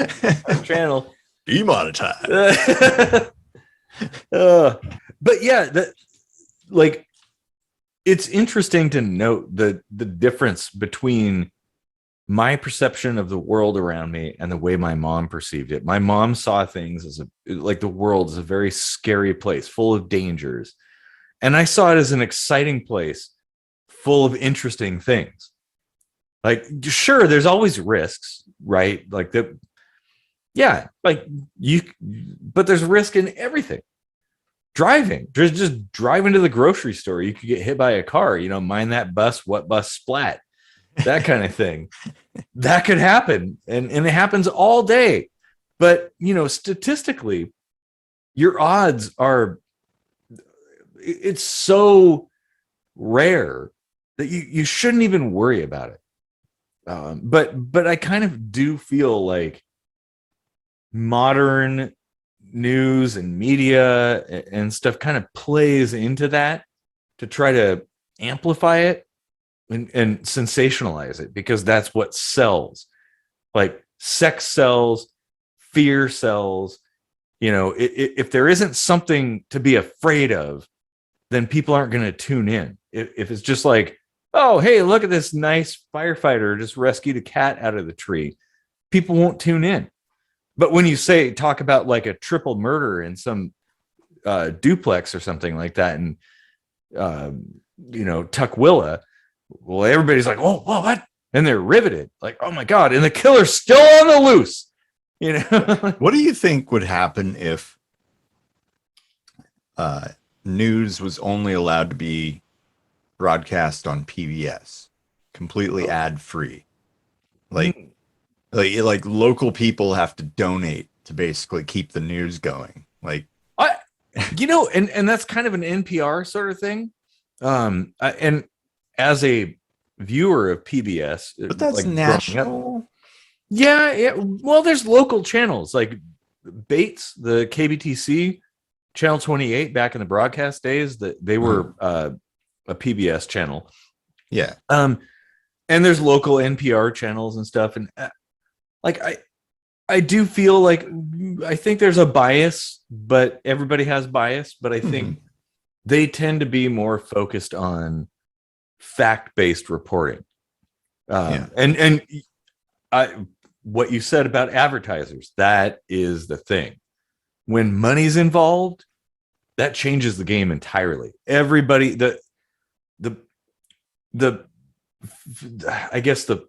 [SPEAKER 2] our channel.
[SPEAKER 1] Demonetized.
[SPEAKER 2] But yeah, like, it's interesting to note the difference between my perception of the world around me and the way my mom perceived it. My mom saw things as like the world is a very scary place full of dangers. And I saw it as an exciting place full of interesting things. Like, sure, there's always risks, right? Like but there's risk in everything. Driving, just driving to the grocery store, you could get hit by a car, you know, mind that bus, what bus splat, that kind of thing. That could happen. And it happens all day. But, you know, statistically, your odds are, it's so rare that you shouldn't even worry about it. But I kind of do feel like modern news and media and stuff kind of plays into that to try to amplify it and sensationalize it, because that's what sells. Like, sex sells, fear sells. You know, if there isn't something to be afraid of, then people aren't going to tune in. If it's just like, oh, hey, look at this nice firefighter just rescued a cat out of the tree, people won't tune in. But when you talk about like a triple murder in some duplex or something like that, and you know, Tukwila, well, everybody's like, oh, what? And they're riveted, like, oh my God, and the killer's still on the loose. You know,
[SPEAKER 1] what do you think would happen if news was only allowed to be broadcast on PBS, completely ad free? Like local people have to donate to basically keep the news going. Like,
[SPEAKER 2] I, and that's kind of an NPR sort of thing. And as a viewer of PBS,
[SPEAKER 1] but that's
[SPEAKER 2] like
[SPEAKER 1] national.
[SPEAKER 2] Yeah. Well, there's local channels like Bates, the KBTC channel 28 back in the broadcast days, that they were a PBS channel.
[SPEAKER 1] Yeah.
[SPEAKER 2] And there's local NPR channels and stuff. And like, I do feel like I think there's a bias, but everybody has bias. But I think they tend to be more focused on fact-based reporting. And what you said about advertisers, that is the thing. When money's involved, that changes the game entirely. Everybody, the I guess the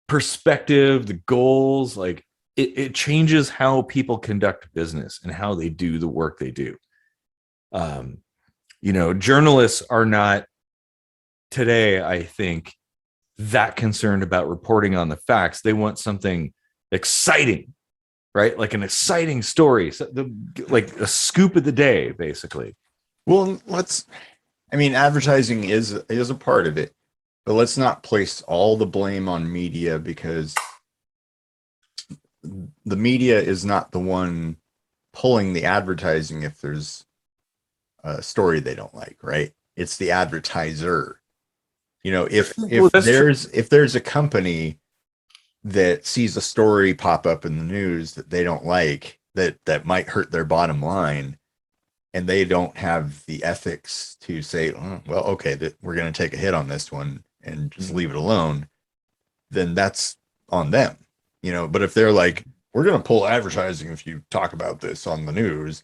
[SPEAKER 2] perspective, the goals, like it changes how people conduct business and how they do the work they do. Journalists are not today, I think, that concerned about reporting on the facts. They want something exciting, right? Like an exciting story, like a scoop of the day, basically.
[SPEAKER 1] Well, advertising is a part of it, but let's not place all the blame on media, because the media is not the one pulling the advertising if there's a story they don't like, right? It's the advertiser. If there's a company that sees a story pop up in the news that they don't like, that might hurt their bottom line, and they don't have the ethics to say, well, okay, that we're going to take a hit on this one and just leave it alone, then that's on them. But if they're like, we're going to pull advertising if you talk about this on the news,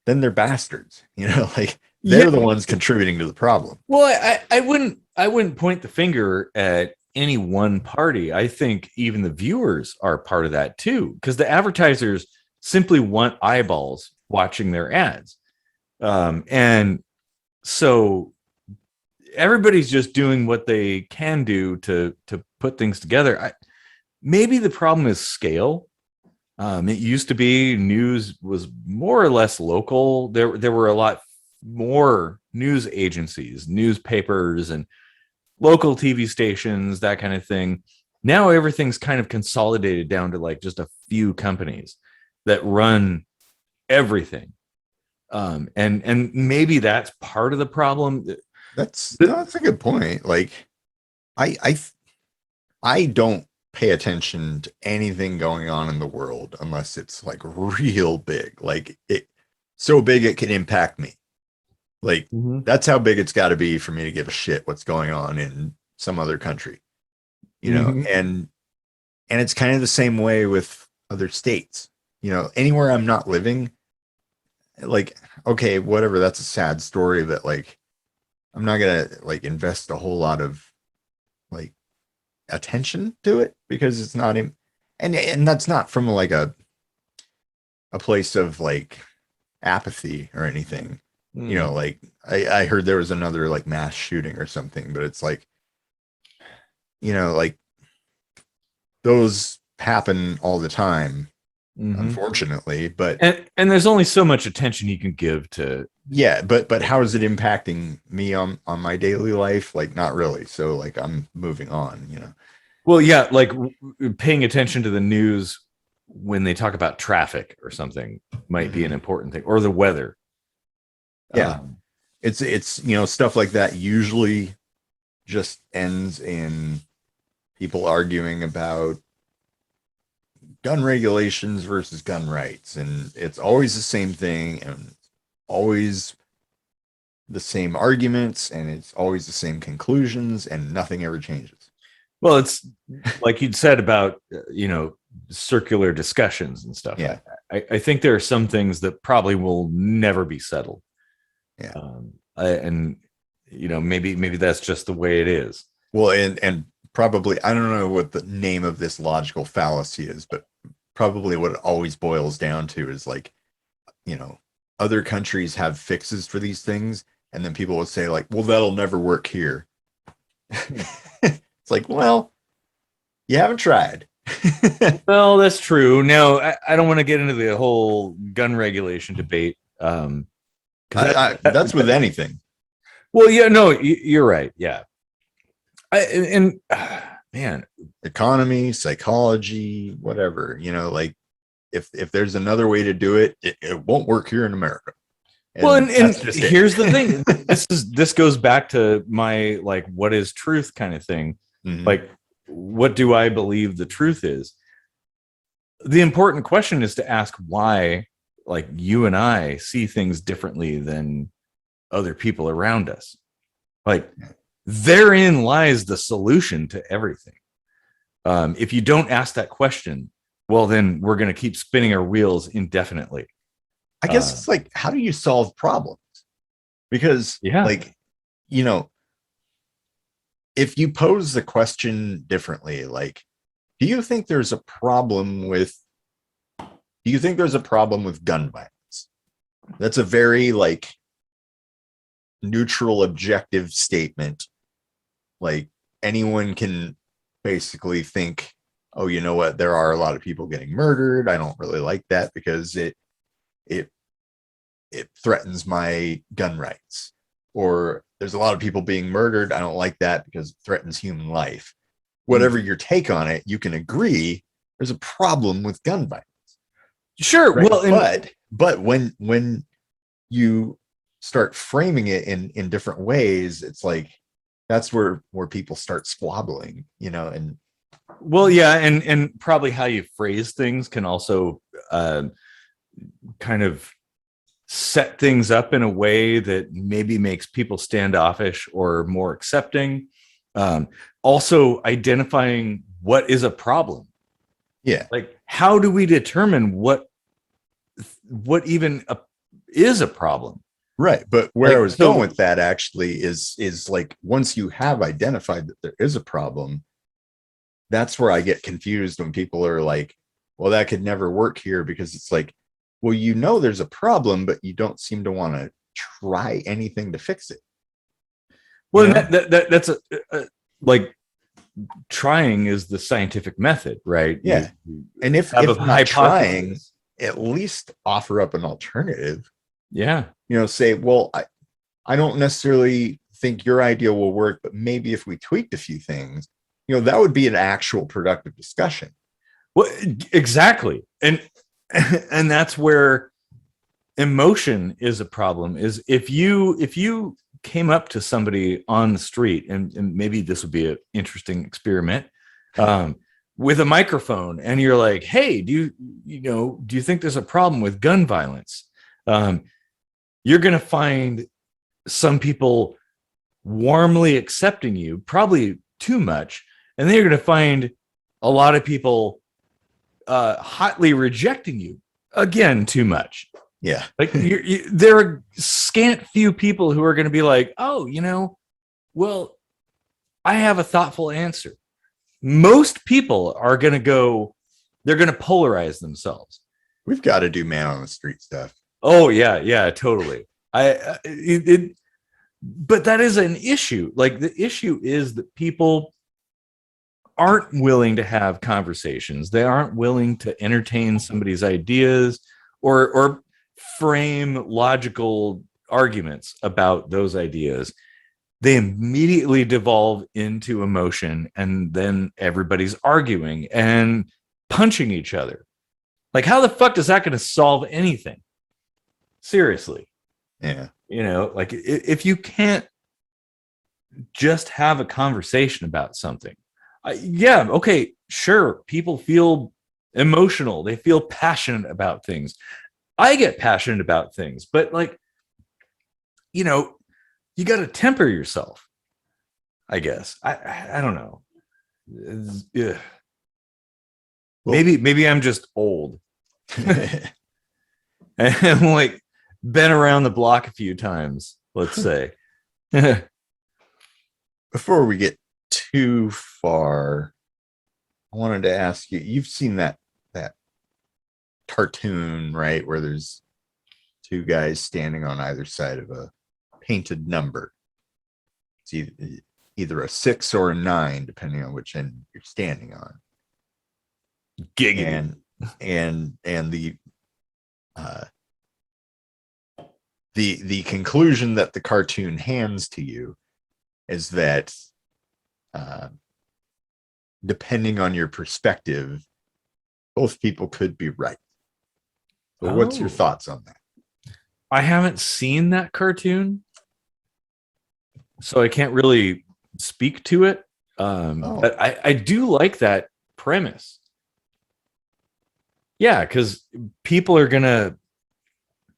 [SPEAKER 1] then they're bastards. Like they're the ones contributing to the problem.
[SPEAKER 2] Well, I wouldn't point the finger at any one party. I think even the viewers are part of that too, because the advertisers simply want eyeballs watching their ads. And so everybody's just doing what they can do to put things together. Maybe the problem is scale. It used to be news was more or less local. There were a lot more news agencies, newspapers, and local TV stations, that kind of thing. Now everything's kind of consolidated down to like just a few companies that run everything. And maybe that's part of the problem.
[SPEAKER 1] That's a good point. Like I don't pay attention to anything going on in the world unless it's like real big, like it so big it can impact me. Like that's how big it's got to be for me to give a shit what's going on in some other country, and it's kind of the same way with other states. Anywhere I'm not living, like, okay, whatever, that's a sad story, but like I'm not gonna like invest a whole lot of like attention to it, because it's not in, and that's not from like a place of like apathy or anything. Like I heard there was another like mass shooting or something, but it's like, like those happen all the time, unfortunately. But
[SPEAKER 2] and there's only so much attention you can give to.
[SPEAKER 1] Yeah, but how is it impacting me on my daily life? Like not really. So like I'm moving on.
[SPEAKER 2] Well, yeah, like paying attention to the news when they talk about traffic or something might be an important thing, or the weather.
[SPEAKER 1] Yeah. It's stuff like that usually just ends in people arguing about gun regulations versus gun rights, and it's always the same thing, and always the same arguments, and it's always the same conclusions, and nothing ever changes.
[SPEAKER 2] Well, it's like you'd said about circular discussions and stuff.
[SPEAKER 1] Yeah.
[SPEAKER 2] I think there are some things that probably will never be settled.
[SPEAKER 1] Yeah.
[SPEAKER 2] Maybe that's just the way it is.
[SPEAKER 1] Well, and probably, I don't know what the name of this logical fallacy is, but probably what it always boils down to is like, other countries have fixes for these things, and then people will say like, well, that'll never work here. It's like, well, you haven't tried.
[SPEAKER 2] Well, that's true. No, I don't want to get into the whole gun regulation debate. Because
[SPEAKER 1] That's with anything.
[SPEAKER 2] well, yeah, no, you're right. Yeah. And man,
[SPEAKER 1] Economy, psychology, whatever, like if there's another way to do it, it won't work here in America.
[SPEAKER 2] well,
[SPEAKER 1] And
[SPEAKER 2] and
[SPEAKER 1] that's just
[SPEAKER 2] here's the
[SPEAKER 1] it.
[SPEAKER 2] thing. This goes back to my like what is truth kind of thing.
[SPEAKER 1] Mhm.
[SPEAKER 2] Like, what do I believe the truth is? The important question is to ask why, like, you and I see things differently than other people around us. Like, therein lies the solution to everything. If you don't ask that question, well, then we're going to keep spinning our wheels indefinitely.
[SPEAKER 1] I guess it's like, how do you solve problems? Because,
[SPEAKER 2] Yeah.
[SPEAKER 1] like, you know, if you pose the question differently, like, do you think there's a problem with gun violence? That's a very like neutral, objective statement. Like anyone can basically think, oh, you know what, there are a lot of people getting murdered. I don't really like that because it it threatens my gun rights. Or there's a lot of people being murdered. I don't like that because it threatens human life. Whatever your take on it, you can agree there's a problem with gun violence.
[SPEAKER 2] Sure.
[SPEAKER 1] Right.
[SPEAKER 2] Well,
[SPEAKER 1] But when you start framing it in different ways, it's like that's where people start squabbling, and
[SPEAKER 2] well, yeah, and probably how you phrase things can also kind of set things up in a way that maybe makes people standoffish or more accepting. Also, identifying what is a problem.
[SPEAKER 1] yeah,
[SPEAKER 2] Like, how do we determine what even is a problem?
[SPEAKER 1] right. But where I
[SPEAKER 2] Like,
[SPEAKER 1] was going
[SPEAKER 2] so
[SPEAKER 1] with that actually is like once you have identified that there is a problem, that's where I get confused when people are like, well, that could never work here, because it's like, well, there's a problem, but you don't seem to want to try anything to fix it.
[SPEAKER 2] well, that's like trying is the scientific method, right?
[SPEAKER 1] Yeah.
[SPEAKER 2] You
[SPEAKER 1] And
[SPEAKER 2] have a
[SPEAKER 1] if not trying,
[SPEAKER 2] hypothesis.
[SPEAKER 1] at least offer up an alternative.
[SPEAKER 2] Yeah.
[SPEAKER 1] Say, well, I don't necessarily think your idea will work, but maybe if we tweaked a few things, that would be an actual productive discussion.
[SPEAKER 2] Well, exactly. And that's where emotion is a problem. Is if you came up to somebody on the street, and maybe this would be an interesting experiment, with a microphone, and you're like, hey, do you think there's a problem with gun violence? You're going to find some people warmly accepting you, probably too much, and then you're going to find a lot of people hotly rejecting you, again, too much.
[SPEAKER 1] Yeah.
[SPEAKER 2] Like, there are scant few people who are going to be like, oh, well, I have a thoughtful answer. Most people are going to they're going to polarize themselves.
[SPEAKER 1] We've got to do man on the street stuff.
[SPEAKER 2] Oh yeah, yeah, totally. But that is an issue. Like, the issue is that people aren't willing to have conversations. They aren't willing to entertain somebody's ideas or frame logical arguments about those ideas. They immediately devolve into emotion, and then everybody's arguing and punching each other. Like, how the fuck is that going to solve anything? Seriously.
[SPEAKER 1] Yeah.
[SPEAKER 2] Like, if you can't just have a conversation about something, yeah, okay, sure, people feel emotional, they feel passionate about things. I get passionate about things, but like, you got to temper yourself, I guess. I don't know. Yeah.
[SPEAKER 1] Well,
[SPEAKER 2] Maybe I'm just old and like been around the block a few times, let's say.
[SPEAKER 1] before we get too far, I wanted to ask you, you've seen that cartoon, right, where there's two guys standing on either side of a painted number. It's either a 6 or a 9, depending on which end you're standing on.
[SPEAKER 2] Giggity.
[SPEAKER 1] And uh, the conclusion that the cartoon hands to you is that depending on your perspective, both people could be right. But what's your thoughts on that?
[SPEAKER 2] I haven't seen that cartoon, so I can't really speak to it. But I do like that premise. Yeah, because people are gonna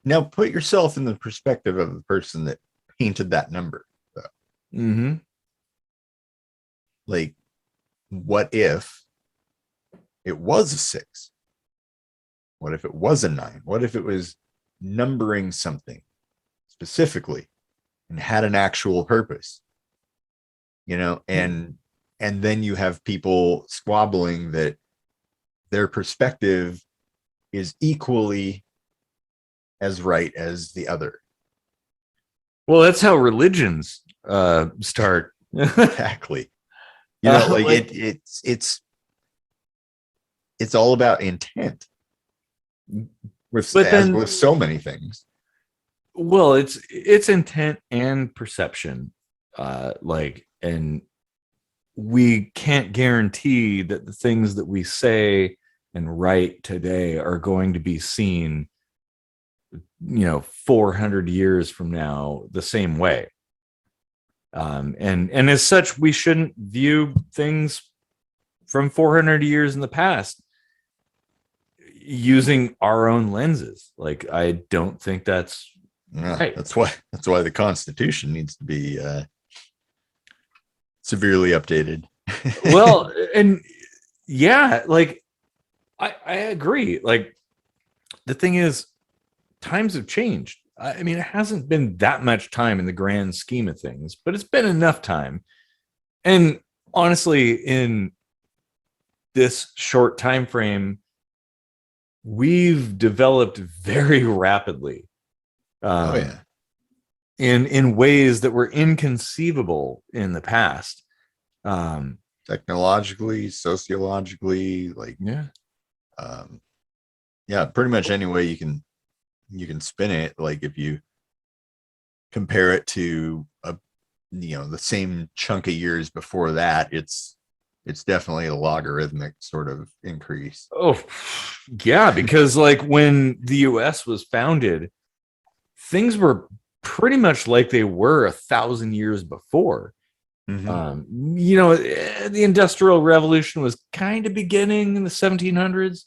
[SPEAKER 1] now put yourself in the perspective of the person that painted that number, though.
[SPEAKER 2] Mm-hmm.
[SPEAKER 1] Like, what if it was a 6? What if it was a 9? What if it was numbering something specifically and had an actual purpose? And then you have people squabbling that their perspective is equally as right as the other.
[SPEAKER 2] Well, that's how religions start.
[SPEAKER 1] Exactly. It's all about intent with so many things.
[SPEAKER 2] Well, it's intent and perception. And we can't guarantee that the things that we say and write today are going to be seen 400 years from now the same way. And as such, we shouldn't view things from 400 years in the past using our own lenses. Like, I don't think that's right.
[SPEAKER 1] That's why the Constitution needs to be severely updated.
[SPEAKER 2] Well, and yeah, like I agree. Like, the thing is, times have changed. I mean, it hasn't been that much time in the grand scheme of things, but it's been enough time. And honestly, in this short time frame, we've developed very rapidly. In ways that were inconceivable in the past.
[SPEAKER 1] Technologically, sociologically, pretty much any way you can spin it. Like, if you compare it to the same chunk of years before that, it's definitely a logarithmic sort of increase.
[SPEAKER 2] Oh yeah, because like when the US was founded, things were pretty much like they were 1,000 years before.
[SPEAKER 1] Mm-hmm.
[SPEAKER 2] The Industrial Revolution was kind of beginning in the 1700s.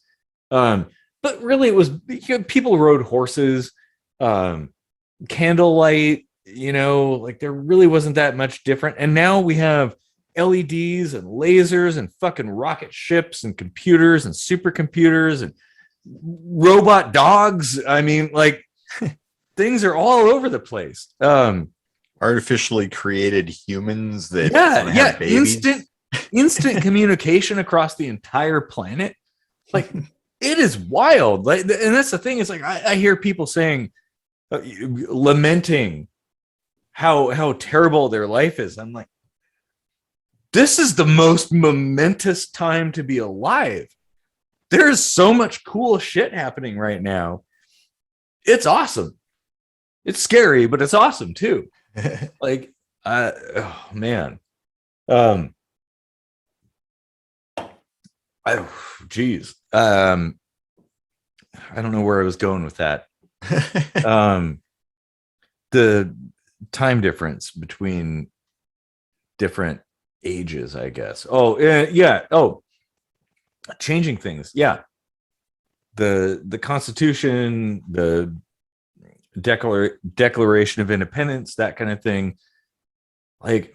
[SPEAKER 2] But really it was, people rode horses, candlelight, like there really wasn't that much different. And now we have LEDs and lasers and fucking rocket ships and computers and supercomputers and robot dogs. I mean, like, things are all over the place.
[SPEAKER 1] Artificially created humans that
[SPEAKER 2] have babies. instant communication across the entire planet. Like, it is wild. Like, and that's the thing. It's like I hear people saying, lamenting how terrible their life is. I'm like, this is the most momentous time to be alive. There is so much cool shit happening right now. It's awesome. It's scary, but it's awesome too. Like, oh man. Geez. I don't know where I was going with that. The time difference between different ages, I guess. Yeah. Oh, changing things. Yeah. The Constitution, the Declaration of Independence, that kind of thing. Like,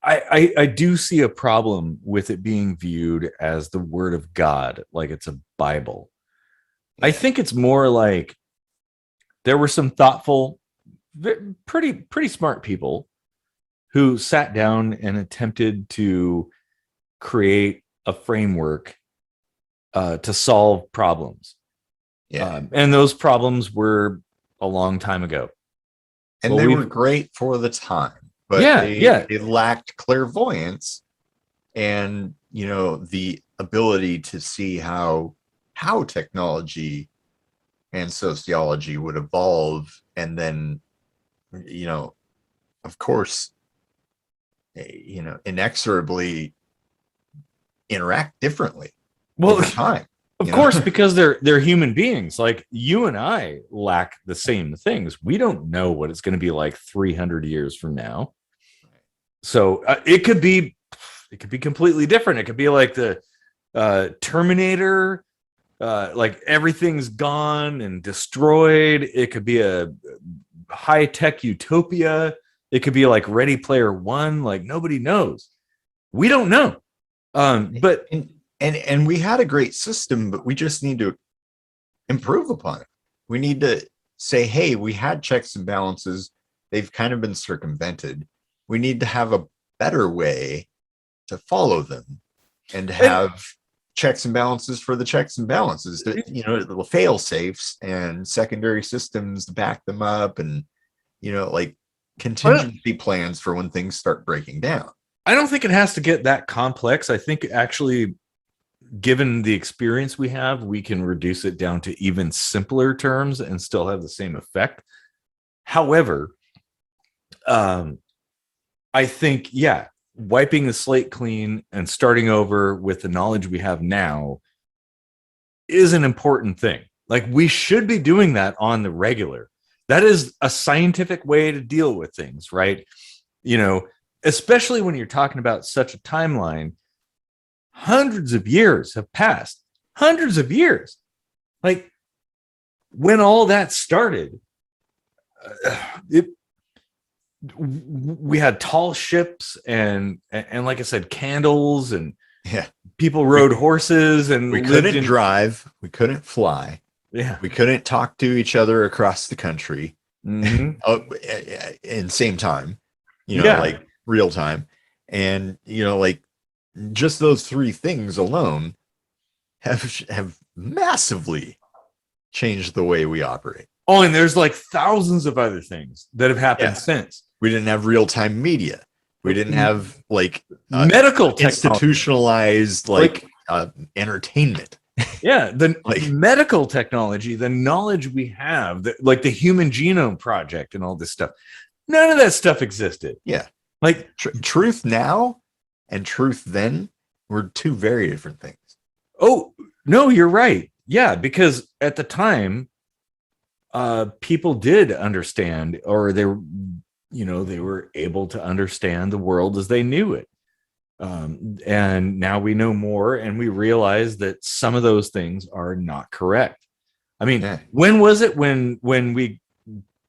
[SPEAKER 2] I do see a problem with it being viewed as the word of God, like it's a Bible. I think it's more like there were some thoughtful, pretty smart people who sat down and attempted to create a framework to solve problems.
[SPEAKER 1] Yeah.
[SPEAKER 2] And those problems were a long time ago.
[SPEAKER 1] And they were great for the time, but they lacked clairvoyance and the ability to see how technology and sociology would evolve, and then of course inexorably interact differently
[SPEAKER 2] Well,
[SPEAKER 1] over time.
[SPEAKER 2] of course, because they're human beings. Like you and I lack the same things. We don't know what it's going to be like 300 years from now. So it could be completely different. It could be like the Terminator, like everything's gone and destroyed. It could be a high-tech utopia. It could be like Ready Player One. Like nobody knows. We don't know. But
[SPEAKER 1] and we had a great system, but we just need to improve upon it. We need to say, hey, we had checks and balances. They've kind of been circumvented. We need to have a better way to follow them and have checks and balances for the checks and balances, that little fail safes and secondary systems to back them up, and like contingency plans for when things start breaking down.
[SPEAKER 2] I don't think it has to get that complex. I think actually, given the experience we have, we can reduce it down to even simpler terms and still have the same effect. However, I think, wiping the slate clean and starting over with the knowledge we have now is an important thing. Like we should be doing that on the regular. That is a scientific way to deal with things, right? Especially when you're talking about such a timeline. Hundreds of years have passed. Hundreds of years. Like when all that started, we had tall ships and like I said, candles, and people rode horses, and
[SPEAKER 1] we couldn't drive, we couldn't fly, we couldn't talk to each other across the country in same time, like real time, and like just those three things alone have massively changed the way we operate.
[SPEAKER 2] Oh, and there's like thousands of other things that have happened since.
[SPEAKER 1] We didn't have real-time media. We didn't have like
[SPEAKER 2] medical
[SPEAKER 1] institutionalized entertainment.
[SPEAKER 2] Yeah, the medical technology, the knowledge we have, like the Human Genome Project and all this stuff. None of that stuff existed.
[SPEAKER 1] Yeah,
[SPEAKER 2] like
[SPEAKER 1] truth now and truth then were two very different things.
[SPEAKER 2] Oh no, you're right. Yeah, because at the time, people did understand, or they were able to understand the world as they knew it. And now we know more, and we realize that some of those things are not correct. I mean, when was it when we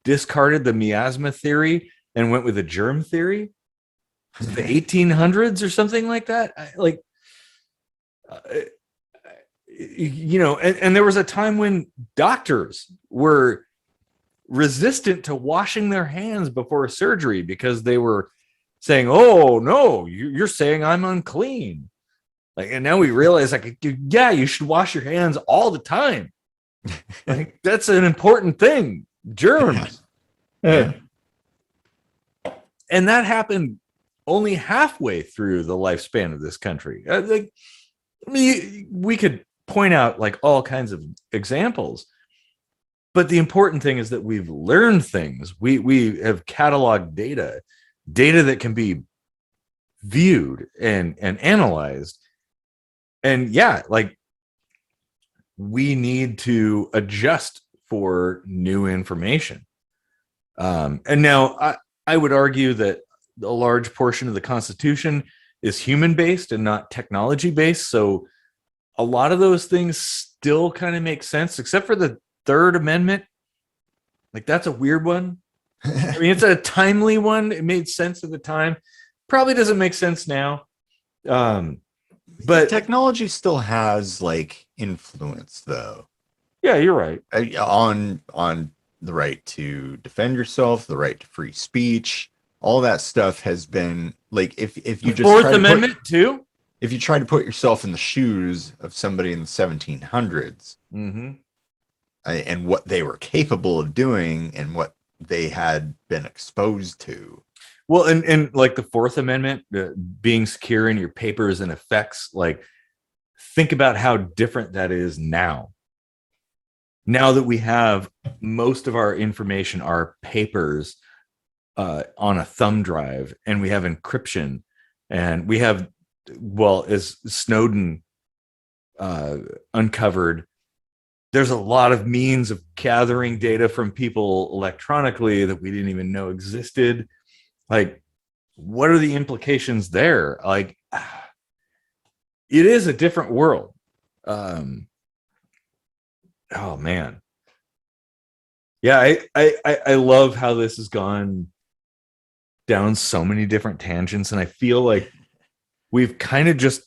[SPEAKER 2] discarded the miasma theory and went with the germ theory? The 1800s or something like that? And there was a time when doctors were resistant to washing their hands before surgery because they were saying, "Oh no, you're saying I'm unclean." And now we realize, you should wash your hands all the time. That's an important thing. Germs. Yeah. And that happened only halfway through the lifespan of this country. We could point out all kinds of examples, but the important thing is that we've learned things. We have cataloged data that can be viewed and analyzed. And we need to adjust for new information. And now I would argue that a large portion of the Constitution is human-based and not technology-based. So a lot of those things still kind of make sense, except for the Third Amendment. That's a weird one. I mean, it's a timely one. It made sense at the time. Probably doesn't make sense now. But
[SPEAKER 1] technology still has influence, though.
[SPEAKER 2] Yeah, you're right.
[SPEAKER 1] On the right to defend yourself, the right to free speech, all that stuff has been if you just
[SPEAKER 2] Fourth Amendment too.
[SPEAKER 1] If you try to put yourself in the shoes of somebody in the 1700s and what they were capable of doing and what they had been exposed to.
[SPEAKER 2] Well, and like the Fourth Amendment, being secure in your papers and effects, like think about how different that is now. Now that we have most of our information, our papers on a thumb drive, and we have encryption, and we have, well, as Snowden uncovered, there's a lot of means of gathering data from people electronically that we didn't even know existed. Like, what are the implications there? Like, it is a different world. Oh man, yeah, I love how this has gone down so many different tangents, and I feel like we've kind of just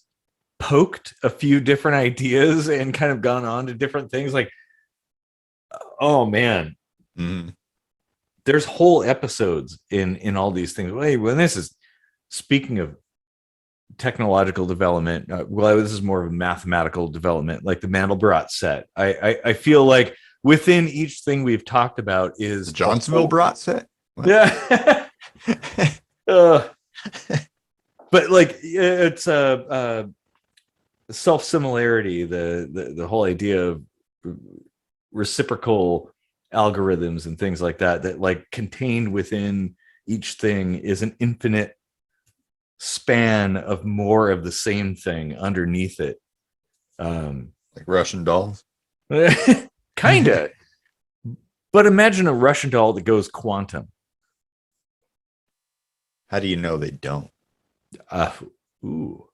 [SPEAKER 2] poked a few different ideas and kind of gone on to different things. Like, oh man, there's whole episodes in all these things. Wait, when this is speaking of technological development, well, this is more of a mathematical development, like the Mandelbrot set. I feel like within each thing we've talked about is
[SPEAKER 1] the Johnsonville Brot set.
[SPEAKER 2] What? Yeah. But like it's a self-similarity, the whole idea of reciprocal algorithms and things like that like contained within each thing is an infinite span of more of the same thing underneath it,
[SPEAKER 1] like Russian dolls.
[SPEAKER 2] Kind of. But imagine a Russian doll that goes quantum.
[SPEAKER 1] How do you know they don't?
[SPEAKER 2] Ooh.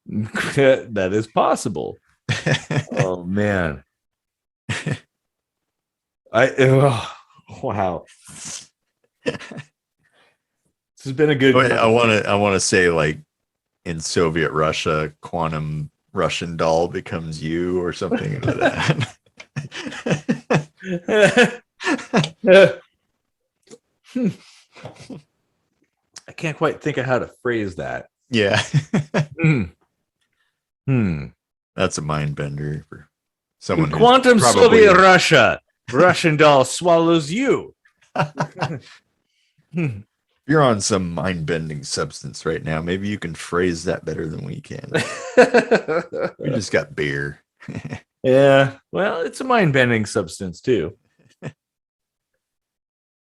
[SPEAKER 2] That is possible. Oh man. Wow. This has been a good.
[SPEAKER 1] I want to say, like, in Soviet Russia, quantum Russian doll becomes you or something like
[SPEAKER 2] that. I can't quite think of how to phrase that.
[SPEAKER 1] Yeah. That's a mind bender for someone.
[SPEAKER 2] Quantum Soviet Russia, Russian doll swallows you.
[SPEAKER 1] You're on some mind-bending substance right now. Maybe you can phrase that better than we can. We just got beer.
[SPEAKER 2] Yeah, well, it's a mind-bending substance too.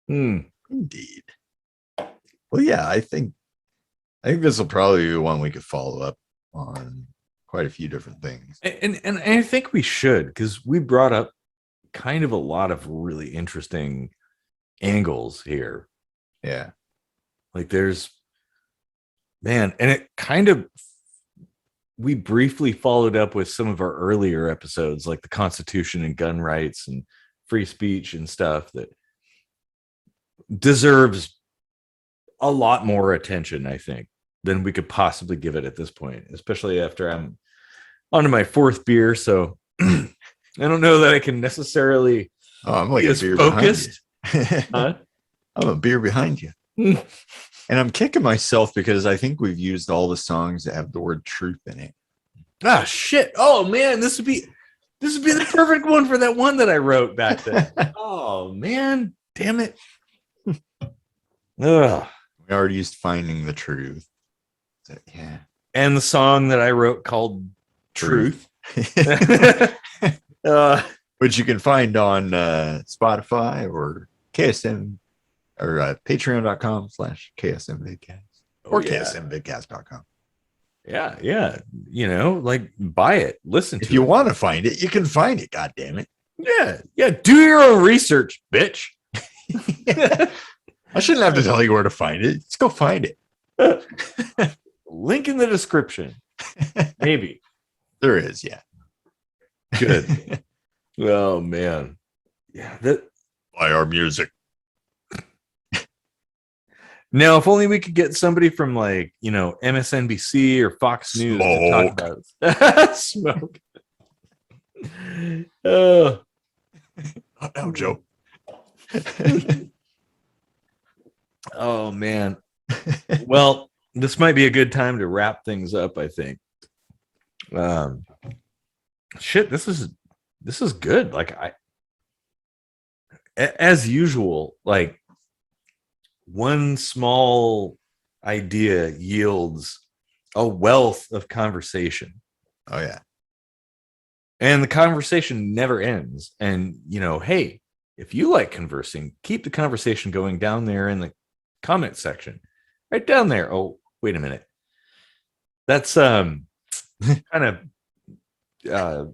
[SPEAKER 1] Indeed. Well, yeah, I think this will probably be one we could follow up on quite a few different things.
[SPEAKER 2] And I think we should, because we brought up kind of a lot of really interesting angles here.
[SPEAKER 1] Yeah.
[SPEAKER 2] Like there's, man, and it kind of, we briefly followed up with some of our earlier episodes, like the Constitution and gun rights and free speech and stuff that deserves a lot more attention, I think, than we could possibly give it at this point, especially after I'm onto my fourth beer. So I don't know that I can necessarily
[SPEAKER 1] I'm like
[SPEAKER 2] be as focused.
[SPEAKER 1] Huh? I'm a beer behind you. And I'm kicking myself because I think we've used all the songs that have the word truth in it.
[SPEAKER 2] Ah, shit. Oh man, this would be the perfect one for that one that I wrote back then. Oh man, damn it. Ugh.
[SPEAKER 1] We already used Finding the Truth. So, yeah.
[SPEAKER 2] And the song that I wrote called Truth.
[SPEAKER 1] Which you can find on Spotify or KSM or patreon.com/KSMvidcast or KSMvidcast.com.
[SPEAKER 2] Yeah, yeah. You know, like buy it, listen to it.
[SPEAKER 1] If you want to find it, you can find it, God damn it.
[SPEAKER 2] Yeah, yeah. Do your own research, bitch.
[SPEAKER 1] I shouldn't have to tell you where to find it. Just go find it.
[SPEAKER 2] Link in the description. Maybe.
[SPEAKER 1] There is, yeah.
[SPEAKER 2] Good. Oh man. Yeah.
[SPEAKER 1] Buy our music.
[SPEAKER 2] Now, if only we could get somebody from, like, you know, MSNBC or Fox News to talk about it. Smoke.
[SPEAKER 1] Not now, Joe.
[SPEAKER 2] Oh man. Well, this might be a good time to wrap things up, I think. Shit, this is good. Like, as usual, like, one small idea yields a wealth of conversation.
[SPEAKER 1] Oh yeah.
[SPEAKER 2] And the conversation never ends. And, hey, if you like conversing, keep the conversation going down there in the comment section. Right down there. Oh, wait a minute. That's kind of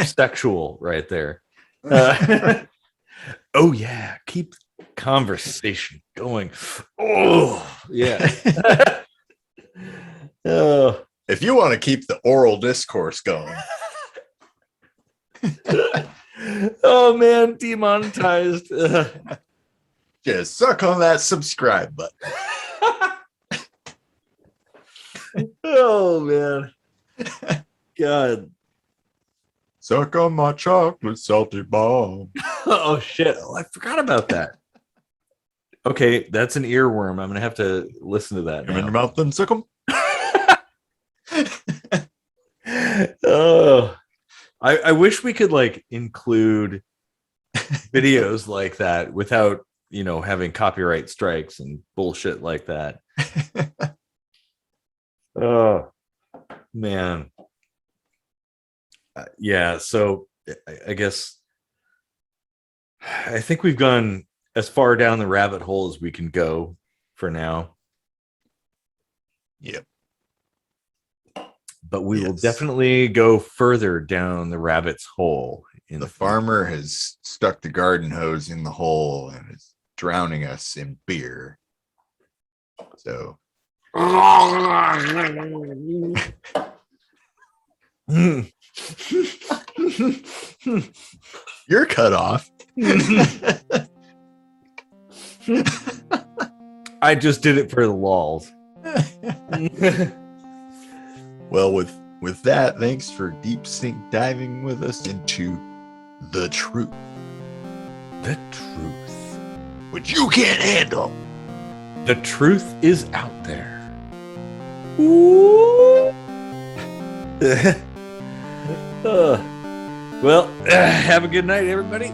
[SPEAKER 2] sexual right there. Oh, yeah. Keep conversation going. Oh, yeah. Oh.
[SPEAKER 1] If you want to keep the oral discourse going.
[SPEAKER 2] Oh man, demonetized.
[SPEAKER 1] Just suck on that subscribe button.
[SPEAKER 2] Oh man. God.
[SPEAKER 1] Suck on my chocolate salty bomb.
[SPEAKER 2] Oh shit. Oh, I forgot about that. Okay, that's an earworm. I'm gonna have to listen to that.
[SPEAKER 1] Come in your mouth and suck 'em.
[SPEAKER 2] Oh, I wish we could like include videos like that without having copyright strikes and bullshit like that. Oh man. Yeah, so I guess I think we've gone as far down the rabbit hole as we can go for now.
[SPEAKER 1] Yep.
[SPEAKER 2] But we will definitely go further down the rabbit's hole.
[SPEAKER 1] The farmer has stuck the garden hose in the hole and is drowning us in beer. So you're cut off.
[SPEAKER 2] I just did it for the lols.
[SPEAKER 1] Well, with that, thanks for deep sink diving with us into the truth.
[SPEAKER 2] The truth.
[SPEAKER 1] Which you can't handle.
[SPEAKER 2] The truth is out there. Ooh. Well, have a good night, everybody.